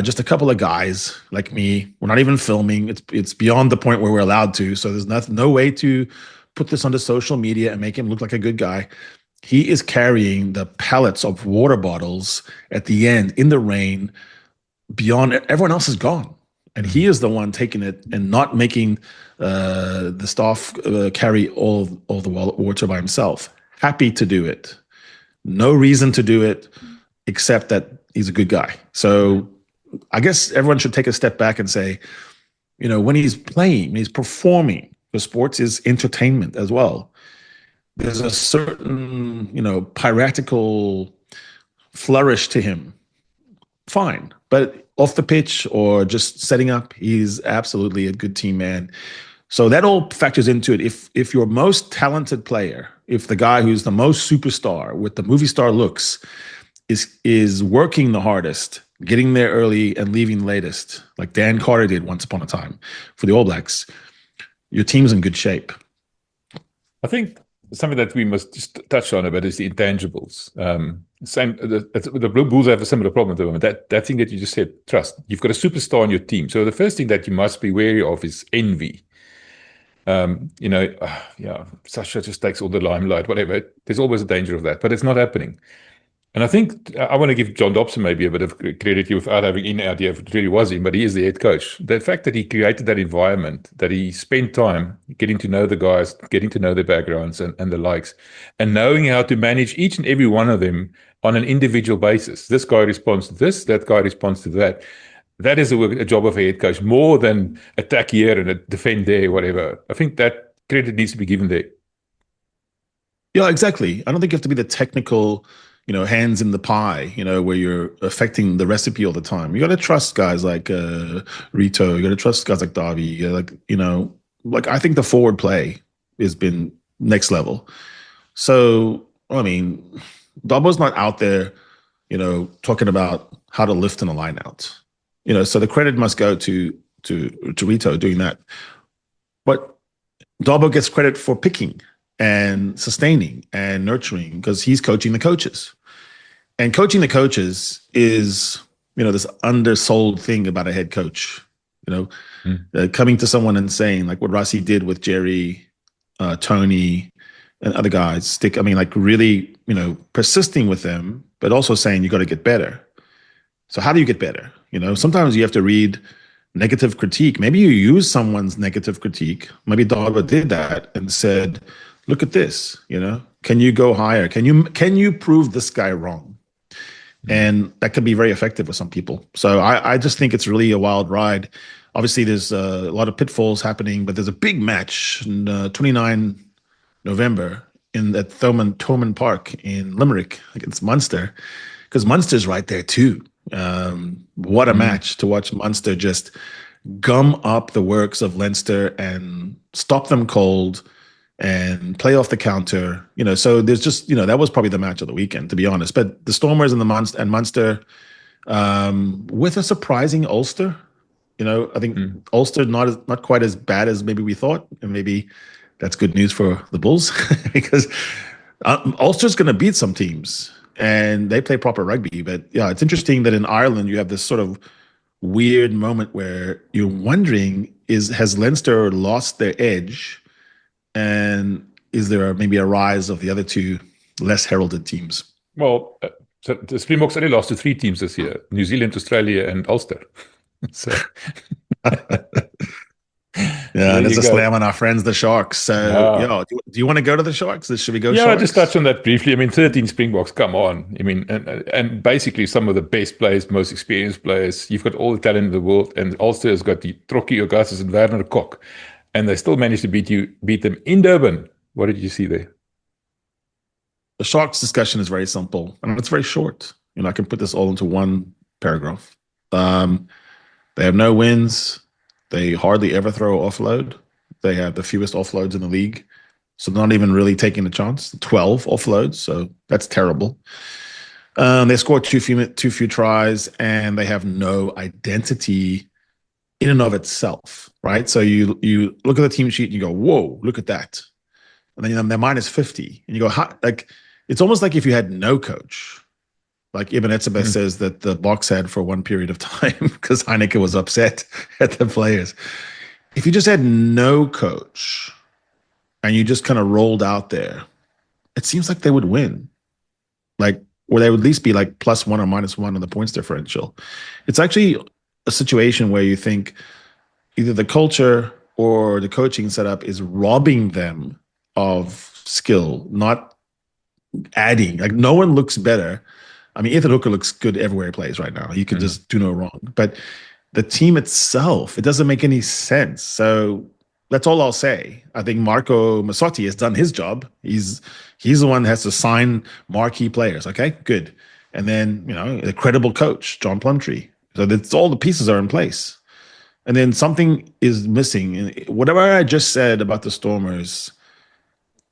just a couple of guys like me. We're not even filming. It's beyond the point where we're allowed to, so there's no way to put this onto social media and make him look like a good guy. He is carrying the pallets of water bottles at the end in the rain. Beyond everyone else is gone. And he is the one taking it and not making the staff carry all the water by himself. Happy to do it. No reason to do it except that he's a good guy. So I guess everyone should take a step back and say, when he's playing, when he's performing, because sports is entertainment as well. There's a certain, piratical flourish to him. Fine. But off the pitch or just setting up, he's absolutely a good team man. So that all factors into it. If your most talented player, if the guy who's the most superstar with the movie star looks is working the hardest, getting there early and leaving latest, like Dan Carter did once upon a time for the All Blacks, your team's in good shape. I think something that we must just touch on a bit is the intangibles. The Blue Bulls have a similar problem at the moment. That thing that you just said, trust. You've got a superstar on your team. So the first thing that you must be wary of is envy. Sasha just takes all the limelight, whatever. There's always a danger of that, but it's not happening. And I think I want to give John Dobson maybe a bit of credit here without having any idea if it really was him, but he is the head coach. The fact that he created that environment, that he spent time getting to know the guys, getting to know their backgrounds and the likes, and knowing how to manage each and every one of them on an individual basis. This guy responds to this, that guy responds to that. That is a job of a head coach, more than attack here and defend there, whatever. I think that credit needs to be given there. Yeah, exactly. I don't think you have to be the technical, hands in the pie, where you're affecting the recipe all the time. You got to trust guys like Rito. You got to trust guys like Davi. I think the forward play has been next level. So, I mean, Dobbo's not out there talking about how to lift in a line out. So the credit must go to Rito doing that. But Dobbo gets credit for picking and sustaining and nurturing because he's coaching the coaches. And coaching the coaches is, this undersold thing about a head coach. Coming to someone and saying, like what Rassi did with Jerry, Tony, and other guys, really, persisting with them, but also saying you got to get better. So how do you get better? Sometimes you have to read negative critique. Maybe you use someone's negative critique. Maybe Dobbo did that and said, look at this, can you go higher? Can you prove this guy wrong? And that can be very effective with some people. So I just think it's really a wild ride. Obviously, there's a lot of pitfalls happening, but there's a big match in 29 November at Thomond Park in Limerick against Munster, because Munster's right there too. What a match to watch Munster just gum up the works of Leinster and stop them cold and play off the counter. So there's just, that was probably the match of the weekend, to be honest. But the Stormers and Munster, with a surprising Ulster. I think Ulster not quite as bad as maybe we thought, and maybe that's good news for the Bulls because Ulster's going to beat some teams and they play proper rugby. But yeah, it's interesting that in Ireland you have this sort of weird moment where you're wondering, has Leinster lost their edge, and is there maybe a rise of the other two less heralded teams? Well, so the Springboks only lost to 3 teams this year: New Zealand, Australia, and Ulster. So there's a slam on our friends, the Sharks. So, do you want to go to the Sharks? Should we go? Yeah, Sharks? I'll just touch on that briefly. 13 Springboks, come on. And basically some of the best players, most experienced players. You've got all the talent in the world, and Ulster has got the Trockie Augustus and Werner Kok, and they still managed to beat them in Durban. What did you see there? The Sharks discussion is very simple, and it's very short. I can put this all into one paragraph. They have no wins. They hardly ever throw offload. They have the fewest offloads in the league. So they're not even really taking a chance. 12 offloads, so that's terrible. They score too few tries, and they have no identity in and of itself, right? So you look at the team sheet and you go, whoa, look at that. And then they're minus 50. And you go, it's almost like if you had no coach. Like Ibn Etzebeth says that the Box had for one period of time because Heineken was upset at the players. If you just had no coach and you just kind of rolled out there, it seems like they would win. Or they would at least be like +1 or -1 on the points differential. It's actually a situation where you think either the culture or the coaching setup is robbing them of skill, not adding. No one looks better. Ethan Hooker looks good everywhere he plays right now. He can just do no wrong. But the team itself, it doesn't make any sense. So that's all I'll say. I think Marco Massotti has done his job. He's the one that has to sign marquee players. Okay, good. And then, a credible coach, John Plumtree. So that's all the pieces are in place. And then something is missing. And whatever I just said about the Stormers,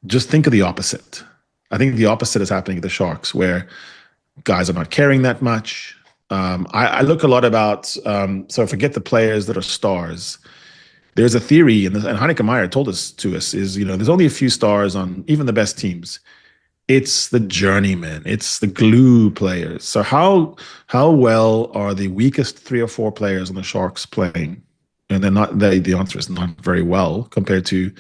just think of the opposite. I think the opposite is happening at the Sharks, where guys are not caring that much. I look a lot about, so forget the players that are stars. There's a theory, and Heineken Meyer told us is, there's only a few stars on even the best teams. It's the journeymen. It's the glue players. So how well are the weakest 3 or 4 players on the Sharks playing? And they're not. The answer is not very well compared to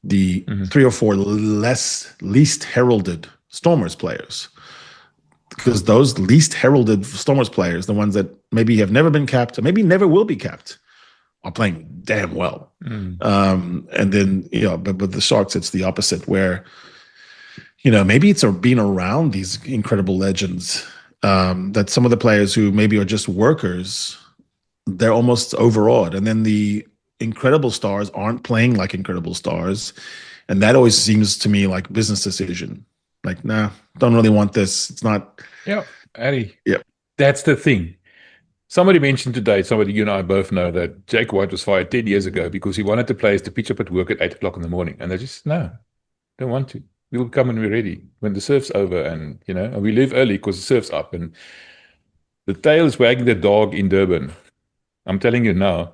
the 3 or 4 least heralded Stormers players. Because those least heralded Stormers players, the ones that maybe have never been capped, or maybe never will be capped, are playing damn well. And then, but the Sharks, it's the opposite, where, maybe it's being around these incredible legends, that some of the players who maybe are just workers, they're almost overawed. And then the incredible stars aren't playing like incredible stars. And that always seems to me like business decision. Nah, don't really want this. It's not. Yeah, Addy. Yeah. That's the thing. Somebody mentioned today, you and I both know, that Jake White was fired 10 years ago because he wanted the players to pitch up at work at 8 o'clock in the morning. And they just, no, don't want to. We'll come when we're ready, when the surf's over, and and we leave early because the surf's up, and the tail is wagging the dog in Durban. I'm telling you now,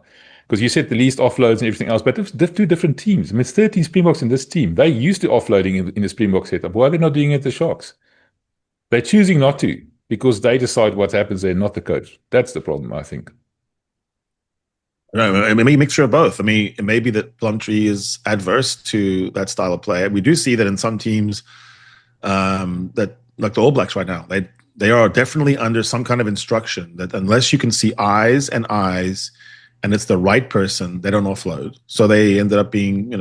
because you said the least offloads and everything else, but they're two different teams. I mean, it's 13 Springboks in this team. They're used to offloading in the Springbok setup. Why are they not doing it at the Sharks? They're choosing not to because they decide what happens there, not the coach. That's the problem, I think. No, I mean, a mixture of both. I mean, it may be that Plumtree is adverse to that style of play. We do see that in some teams, that like the All Blacks right now, they are definitely under some kind of instruction that unless you can see eyes and it's the right person, they don't offload. So they ended up being,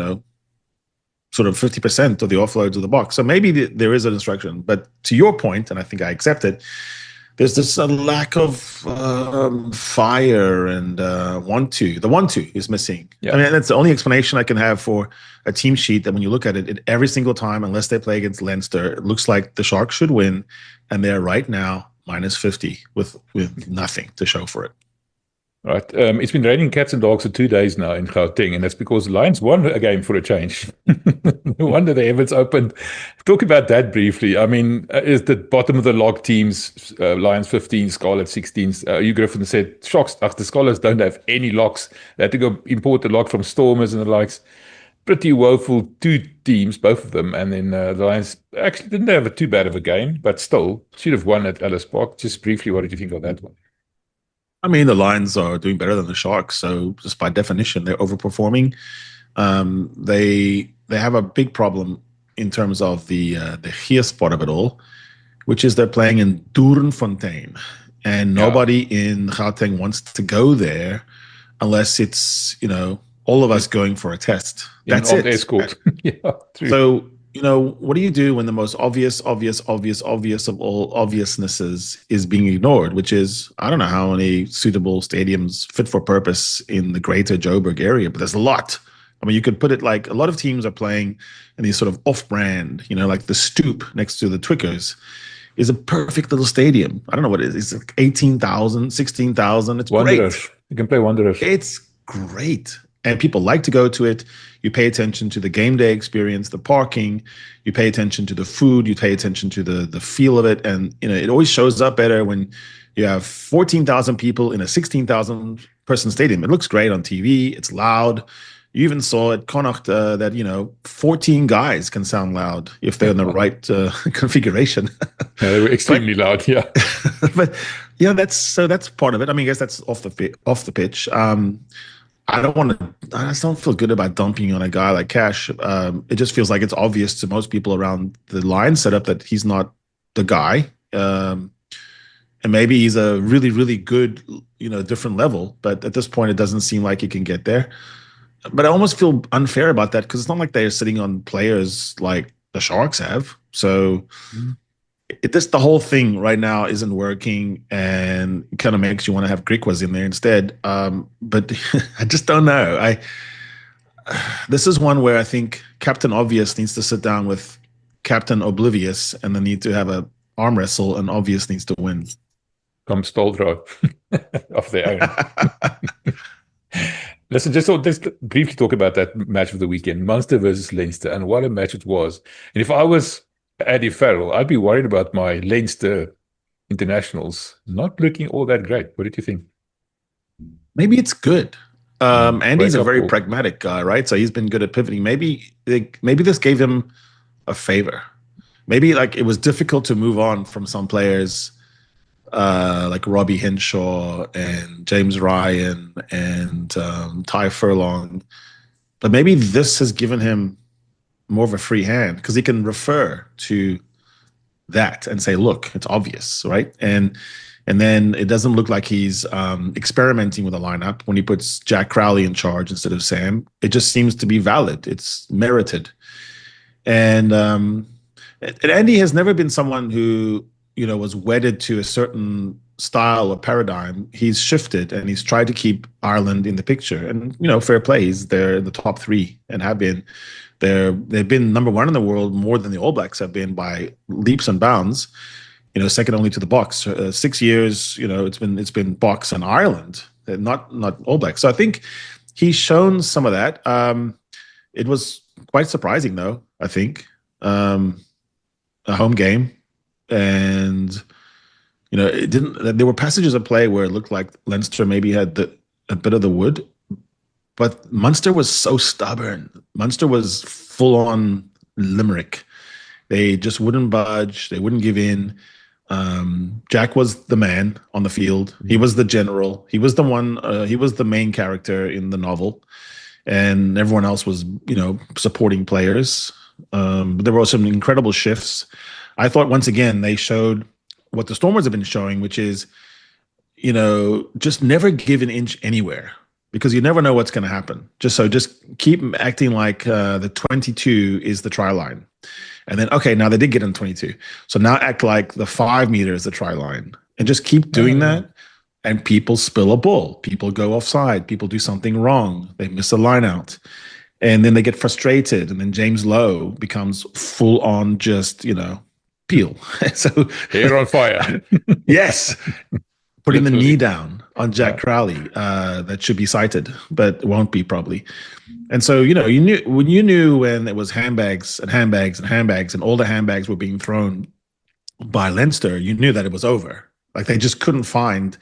sort of 50% of the offloads of the box. So maybe there is an instruction, but to your point, and I think I accept it, there's this lack of fire and want to. The want to is missing. Yeah. I mean, that's the only explanation I can have for a team sheet that when you look at it every single time, unless they play against Leinster, it looks like the Sharks should win, and they're right now minus 50 with nothing to show for it. Right. It's been raining cats and dogs for 2 days now in Gauteng, and that's because the Lions won a game for a change. No wonder the heavens opened. Talk about that briefly. I mean, is the bottom of the log teams, Lions 15, Scarlet 16. Hugh Griffin said, shocks, the Scarlets don't have any locks. They had to go import the lock from Stormers and the likes. Pretty woeful two teams, both of them. And then the Lions actually didn't have too bad of a game, but still should have won at Ellis Park. Just briefly, what did you think of that one? I mean, the Lions are doing better than the Sharks, so just by definition, they're overperforming. They have a big problem in terms of the geest part of it all, which is they're playing in Doornfontein, and nobody in Gauteng wants to go there unless it's all of us going for a test. That's it. Escort. Yeah, true. So what do you do when the most obvious of all obviousnesses is being ignored, which is, I don't know how many suitable stadiums fit for purpose in the greater Joburg area, but there's a lot. I mean, you could put it like a lot of teams are playing in these sort of off-brand, like the Stoop next to the Twickers is a perfect little stadium. I don't know what it is. It's like 18,000, 16,000. It's Wanderers. Great. You can play Wanderers. It's great. And people like to go to it. You pay attention to the game day experience, the parking. You pay attention to the food. You pay attention to the feel of it. And, it always shows up better when you have 14,000 people in a 16,000 person stadium. It looks great on TV. It's loud. You even saw at Connacht that, 14 guys can sound loud if they're in the right configuration. Yeah, they were extremely loud, yeah. But, that's part of it. I mean, I guess that's off the pitch. I just don't feel good about dumping on a guy like Cash. It just feels like it's obvious to most people around the line setup that he's not the guy. And maybe he's a really, really good, different level. But at this point, it doesn't seem like he can get there. But I almost feel unfair about that because it's not like they're sitting on players like the Sharks have. So the whole thing right now isn't working, and it kind of makes you want to have Griquas in there instead. But I just don't know. This is one where I think Captain Obvious needs to sit down with Captain Oblivious, and then need to have a arm wrestle, and Obvious needs to win. Come Stoldro of their own. Listen, let's briefly talk about that match of the weekend, Munster versus Leinster, and what a match it was. And if I was Eddie Farrell, I'd be worried about my Leinster internationals not looking all that great. What did you think? Maybe it's good. Andy's a very pragmatic guy, right? So he's been good at pivoting. Maybe this gave him a favor. Maybe like it was difficult to move on from some players like Robbie Henshaw and James Ryan and Ty Furlong. But maybe this has given him more of a free hand because he can refer to that and say, look, it's obvious, right? And then it doesn't look like he's experimenting with a lineup when he puts Jack Crowley in charge instead of Sam. It just seems to be valid. It's merited. And Andy has never been someone who, was wedded to a certain style or paradigm. He's shifted and he's tried to keep Ireland in the picture. And, fair play. They're in the top three and have been. They've been number one in the world more than the All Blacks have been by leaps and bounds. Second only to the Box. 6 years, it's been Box and Ireland, not All Blacks. So I think he's shown some of that. It was quite surprising, though. I think a home game, and it didn't. There were passages of play where it looked like Leinster maybe had a bit of the wood, but Munster was so stubborn. Munster was full on Limerick. They just wouldn't budge. They wouldn't give in. Jack was the man on the field. He was the general. He was the one. He was the main character in the novel, and everyone else was, supporting players. But there were some incredible shifts. I thought once again they showed what the Stormers have been showing, which is, just never give an inch anywhere, because you never know what's going to happen. Just keep acting like the 22 is the try line. And then, okay, now they did get in 22. So now act like the 5 meter is the try line. And just keep doing that. And people spill a ball. People go offside. People do something wrong. They miss a line out. And then they get frustrated. And then James Lowe becomes full on just, peel. So hair on fire. Yes. Putting the knee down on Jack Crowley, that should be cited, but won't be probably. And so, you knew when it was handbags and handbags and handbags, and all the handbags were being thrown by Leinster, you knew that it was over. Like, they just couldn't find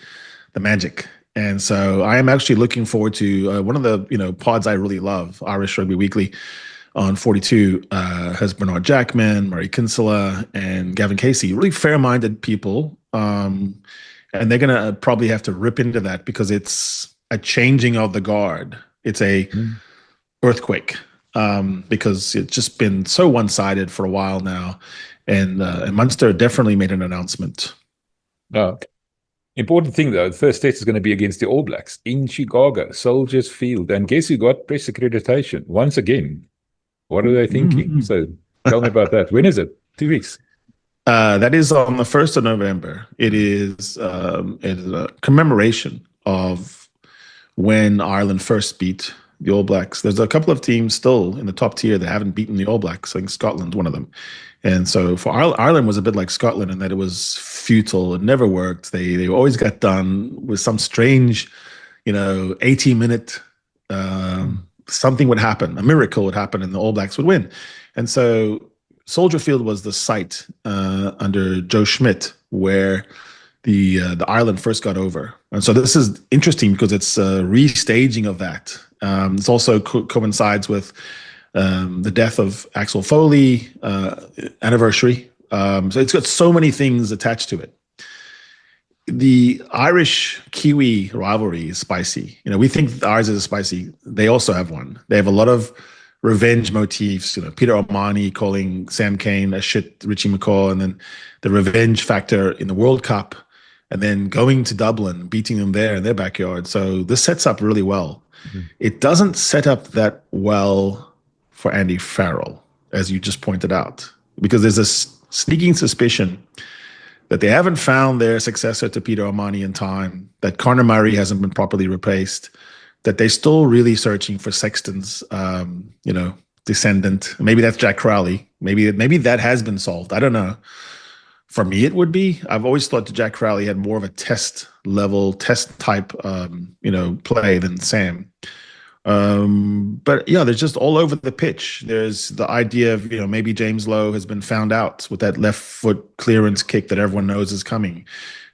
the magic. And so I am actually looking forward to one of the, pods I really love, Irish Rugby Weekly on 42, has Bernard Jackman, Murray Kinsella, and Gavin Casey, really fair-minded people. And they're going to probably have to rip into that, because it's a changing of the guard. It's a earthquake, because it's just been so one-sided for a while now. And Munster definitely made an announcement. Important thing, though, the first test is going to be against the All Blacks in Chicago, Soldiers Field. And guess who got press accreditation once again? What are they thinking? So tell me about that. When is it? 2 weeks. That is on the 1st of November. It is a commemoration of when Ireland first beat the All Blacks. There's a couple of teams still in the top tier that haven't beaten the All Blacks. I think Scotland's one of them. And so for Ireland was a bit like Scotland in that it was futile. It never worked. They always got done with some strange, 80-minute something would happen. A miracle would happen and the All Blacks would win. And so Soldier Field was the site under Joe Schmidt where the Ireland first got over. And so this is interesting because it's a restaging of that. It's also coincides with the death of Axel Foley anniversary. So it's got so many things attached to it. The Irish-Kiwi rivalry is spicy. We think ours is spicy. They also have one. They have a lot of revenge motifs. Peter O'Mahony calling Sam Cane a shit Richie McCaw, and then the revenge factor in the World Cup, and then going to Dublin, beating them there in their backyard. So this sets up really well. Mm-hmm. It doesn't set up that well for Andy Farrell, as you just pointed out, because there's a sneaking suspicion that they haven't found their successor to Peter O'Mahony in time, that Conor Murray hasn't been properly replaced, that they're still really searching for Sexton's, descendant. Maybe that's Jack Crowley. Maybe that has been solved. I don't know. For me, it would be. I've always thought that Jack Crowley had more of a test type, play than Sam. But yeah, there's just all over the pitch. There's the idea of, maybe James Lowe has been found out with that left foot clearance kick that everyone knows is coming.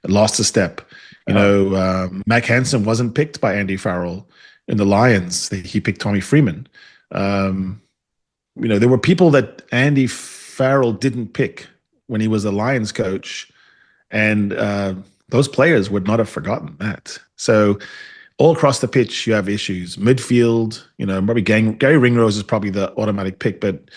It lost a step. Mac Hansen wasn't picked by Andy Farrell in the Lions. He picked Tommy Freeman. There were people that Andy Farrell didn't pick when he was a Lions coach. And those players would not have forgotten that. So all across the pitch, you have issues. Midfield, probably Gary Ringrose is probably the automatic pick, but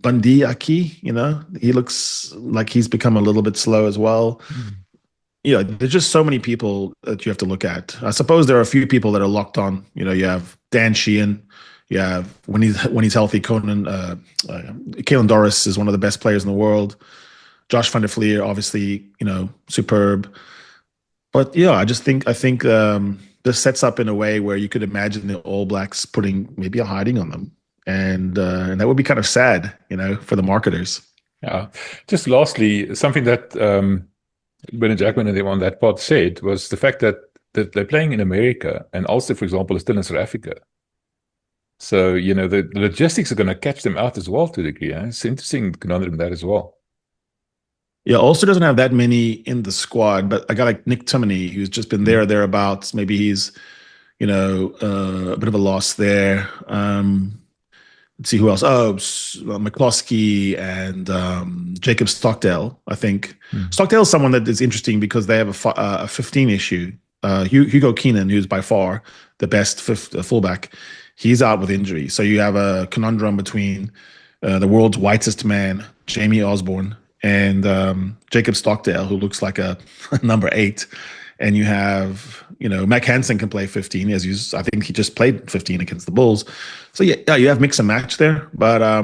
Bundy Aki, he looks like he's become a little bit slow as well. Mm-hmm. There's just so many people that you have to look at. I suppose there are a few people that are locked on. You have Dan Sheehan. You have, when he's healthy, Caelan Doris is one of the best players in the world. Josh van der Fleer, obviously, superb. But yeah, I think this sets up in a way where you could imagine the All Blacks putting maybe a hiding on them. And that would be kind of sad, for the marketers. Yeah. Just lastly, something that Bernard Jackman and them on that pod said was the fact that they're playing in America and also, for example, is still in South Africa. So, the logistics are going to catch them out as well to a degree. It's interesting conundrum that as well. Yeah, Ulster doesn't have that many in the squad, but a guy like Nick Timoney, who's just been there or thereabouts, maybe he's, a bit of a loss there. Let's see who else. Oh, McCloskey and Jacob Stockdale, I think. Stockdale is someone that is interesting because they have a 15 issue. Hugo Keenan, who's by far the best fullback, he's out with injury. So you have a conundrum between the world's whitest man, Jamie Osborne, and Jacob Stockdale, who looks like a number 8. And you have, Mac Hansen can play 15, I think he just played 15 against the Bulls. So yeah, you have mix and match there, but I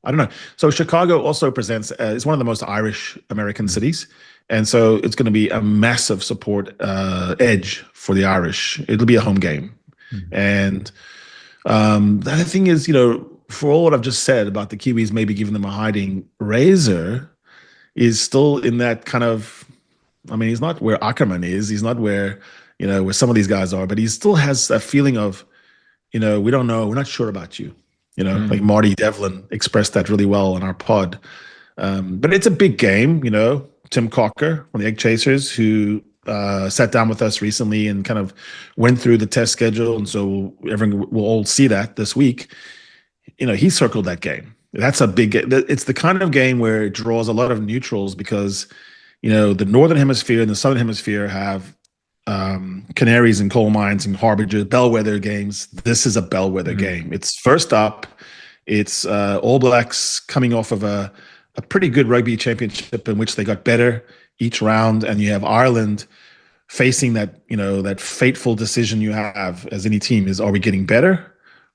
don't know. So Chicago also presents it's one of the most Irish American cities, and so it's going to be a massive support edge for the Irish. It'll be a home game, and the other thing is, for all what I've just said about the Kiwis maybe giving them a hiding, Razor is still in that kind of. I mean, he's not where Ackermann is. He's not where, where some of these guys are, but he still has a feeling of, we don't know. We're not sure about you. Like Marty Devlin expressed that really well on our pod. But it's a big game, Tim Cocker from the Egg Chasers, who sat down with us recently and kind of went through the test schedule. And so everyone will all see that this week. He circled that game. That's a big game. It's the kind of game where it draws a lot of neutrals because the Northern Hemisphere and the Southern Hemisphere have canaries and coal mines and harbinger bellwether games. This is a bellwether game. It's first up. It's All Blacks coming off of a pretty good rugby championship in which they got better each round, and you have Ireland facing that that fateful decision you have as any team is: are we getting better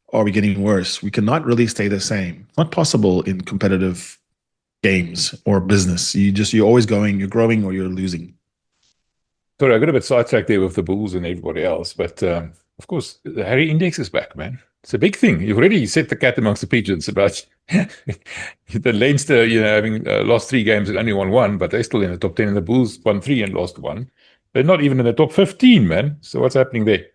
or are we getting worse? We cannot really stay the same. It's not possible in competitive games or business. You're always going, you're growing or you're losing. Sorry, I got a bit sidetracked there with the Bulls and everybody else, but of course, the Harry Index is back, man. It's a big thing. You've already set the cat amongst the pigeons about the Leinster, having lost 3 games and only won 1, but they're still in the top 10, and the Bulls won 3 and lost 1. They're not even in the top 15, man. So what's happening there?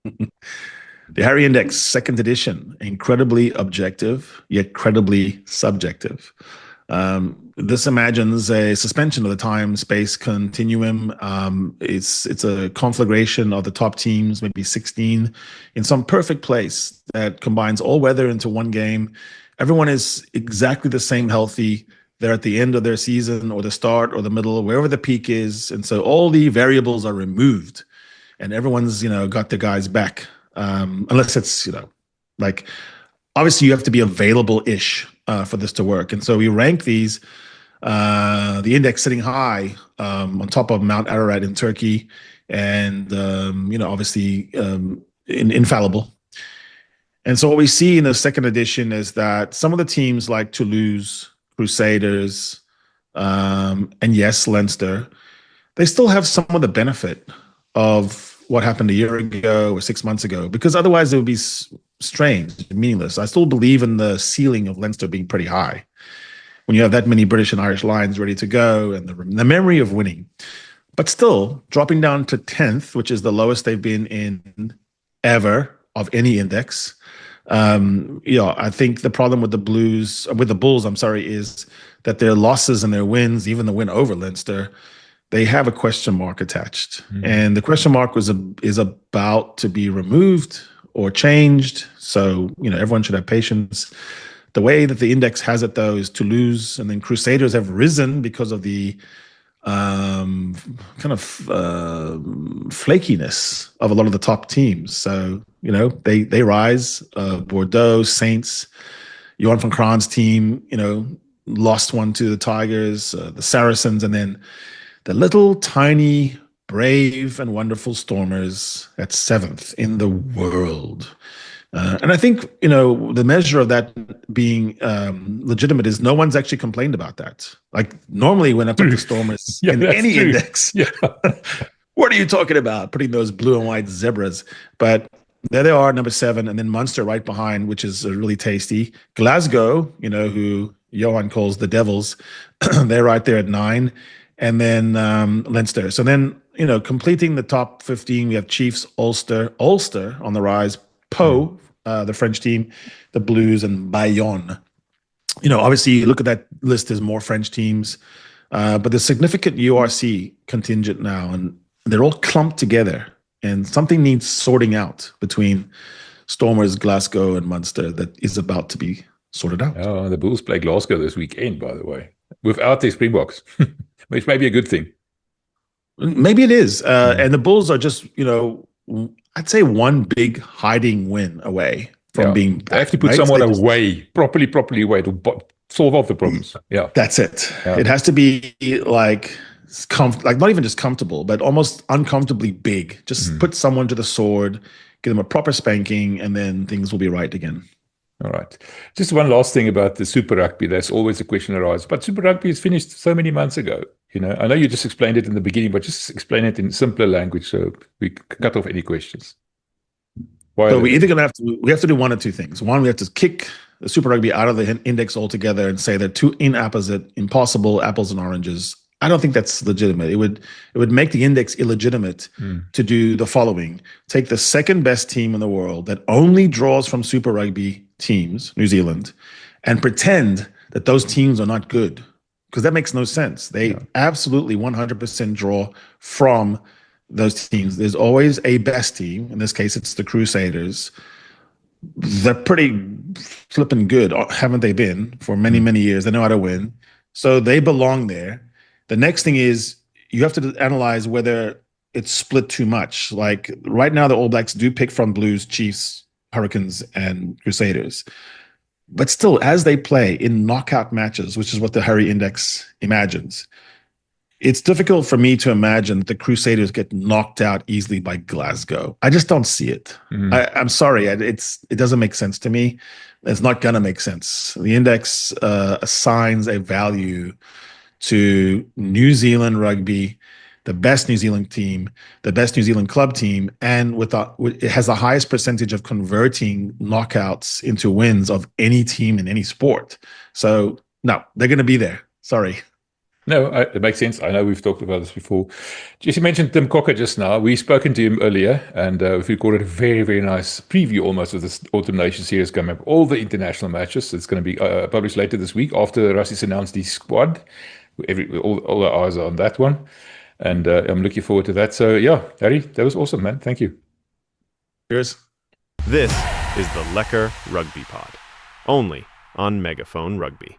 The Harry Index, 2nd edition, incredibly objective, yet credibly subjective. This imagines a suspension of the time-space continuum. It's a conflagration of the top teams, maybe 16, in some perfect place that combines all weather into one game. Everyone is exactly the same healthy. They're at the end of their season or the start or the middle, wherever the peak is. And so all the variables are removed and everyone's, got their guys back. Unless it's, like, obviously you have to be available-ish for this to work. And so we rank these, the index sitting high on top of Mount Ararat in Turkey and, obviously infallible. And so what we see in the 2nd edition is that some of the teams like Toulouse, Crusaders, and yes, Leinster, they still have some of the benefit of what happened a year ago or 6 months ago, because otherwise it would be strange, meaningless. I still believe in the ceiling of Leinster being pretty high when you have that many British and Irish lines ready to go and the memory of winning. But still, dropping down to 10th, which is the lowest they've been in ever of any index. I think the problem with the Bulls, is that their losses and their wins, even the win over Leinster, they have a question mark attached. And the question mark is about to be removed or changed. So, everyone should have patience. The way that the index has it, though, is Toulouse and then Crusaders have risen because of the kind of flakiness of a lot of the top teams. So, they rise. Bordeaux, Saints, Johan van Kraan's team, lost one to the Tigers, the Saracens, and then the little tiny, brave and wonderful Stormers at 7th in the world. And I think, the measure of that being legitimate is no one's actually complained about that. Like normally when I put the Stormers in any index, what are you talking about? Putting those blue and white zebras. But there they are, number 7, and then Munster right behind, which is really tasty. Glasgow, who Johan calls the Devils, they're right there at 9. And then Leinster. So then, completing the top 15, we have Chiefs, Ulster on the rise, the French team, the Blues, and Bayonne. Obviously, you look at that list, there's more French teams, but there's significant URC contingent now, and they're all clumped together, and something needs sorting out between Stormers, Glasgow, and Munster that is about to be sorted out. Oh, the Bulls play Glasgow this weekend, by the way, without their Springboks, which may be a good thing. Maybe it is. And the Bulls are just, I'd say one big hiding win away from being back. They have to put someone away, properly away to solve all the problems. Yeah. That's it. Yeah. It has to be like not even just comfortable, but almost uncomfortably big. Just put someone to the sword, give them a proper spanking, and then things will be right again. All right. Just one last thing about the Super Rugby. There's always a question arises. But Super Rugby is finished so many months ago. I know you just explained it in the beginning, but just explain it in simpler language so we cut off any questions. So we're either going to we have to do one of two things. One, we have to kick the Super Rugby out of the index altogether and say they're two inapposite, impossible apples and oranges. I don't think that's legitimate. It would make the index illegitimate to do the following. Take the second best team in the world that only draws from Super Rugby teams, New Zealand, and pretend that those teams are not good. Because that makes no sense. They absolutely 100% draw from those teams. There's always a best team. In this case, it's the Crusaders. They're pretty flipping good, haven't they been, for many, many years? They know how to win. So they belong there. The next thing is you have to analyze whether it's split too much. Like right now, the All Blacks do pick from Blues, Chiefs, Hurricanes, and Crusaders. But still, as they play in knockout matches, which is what the Hurry Index imagines, it's difficult for me to imagine that the Crusaders get knocked out easily by Glasgow. I just don't see it. I'm sorry. It doesn't make sense to me. It's not going to make sense. The index assigns a value to New Zealand rugby, the best New Zealand team, the best New Zealand club team, and it has the highest percentage of converting knockouts into wins of any team in any sport. So, no, they're going to be there. Sorry. No, it makes sense. I know we've talked about this before. Jesse mentioned Tim Cocker just now. We've spoken to him earlier, and we've recorded a very, very nice preview almost of this Autumn Nation series coming up. All the international matches. It's going to be published later this week after Rusty's announced his squad. All our eyes are on that one. And I'm looking forward to that. So, yeah, Harry, that was awesome, man. Thank you. Cheers. This is the Lekker Rugby Pod, only on Megaphone Rugby.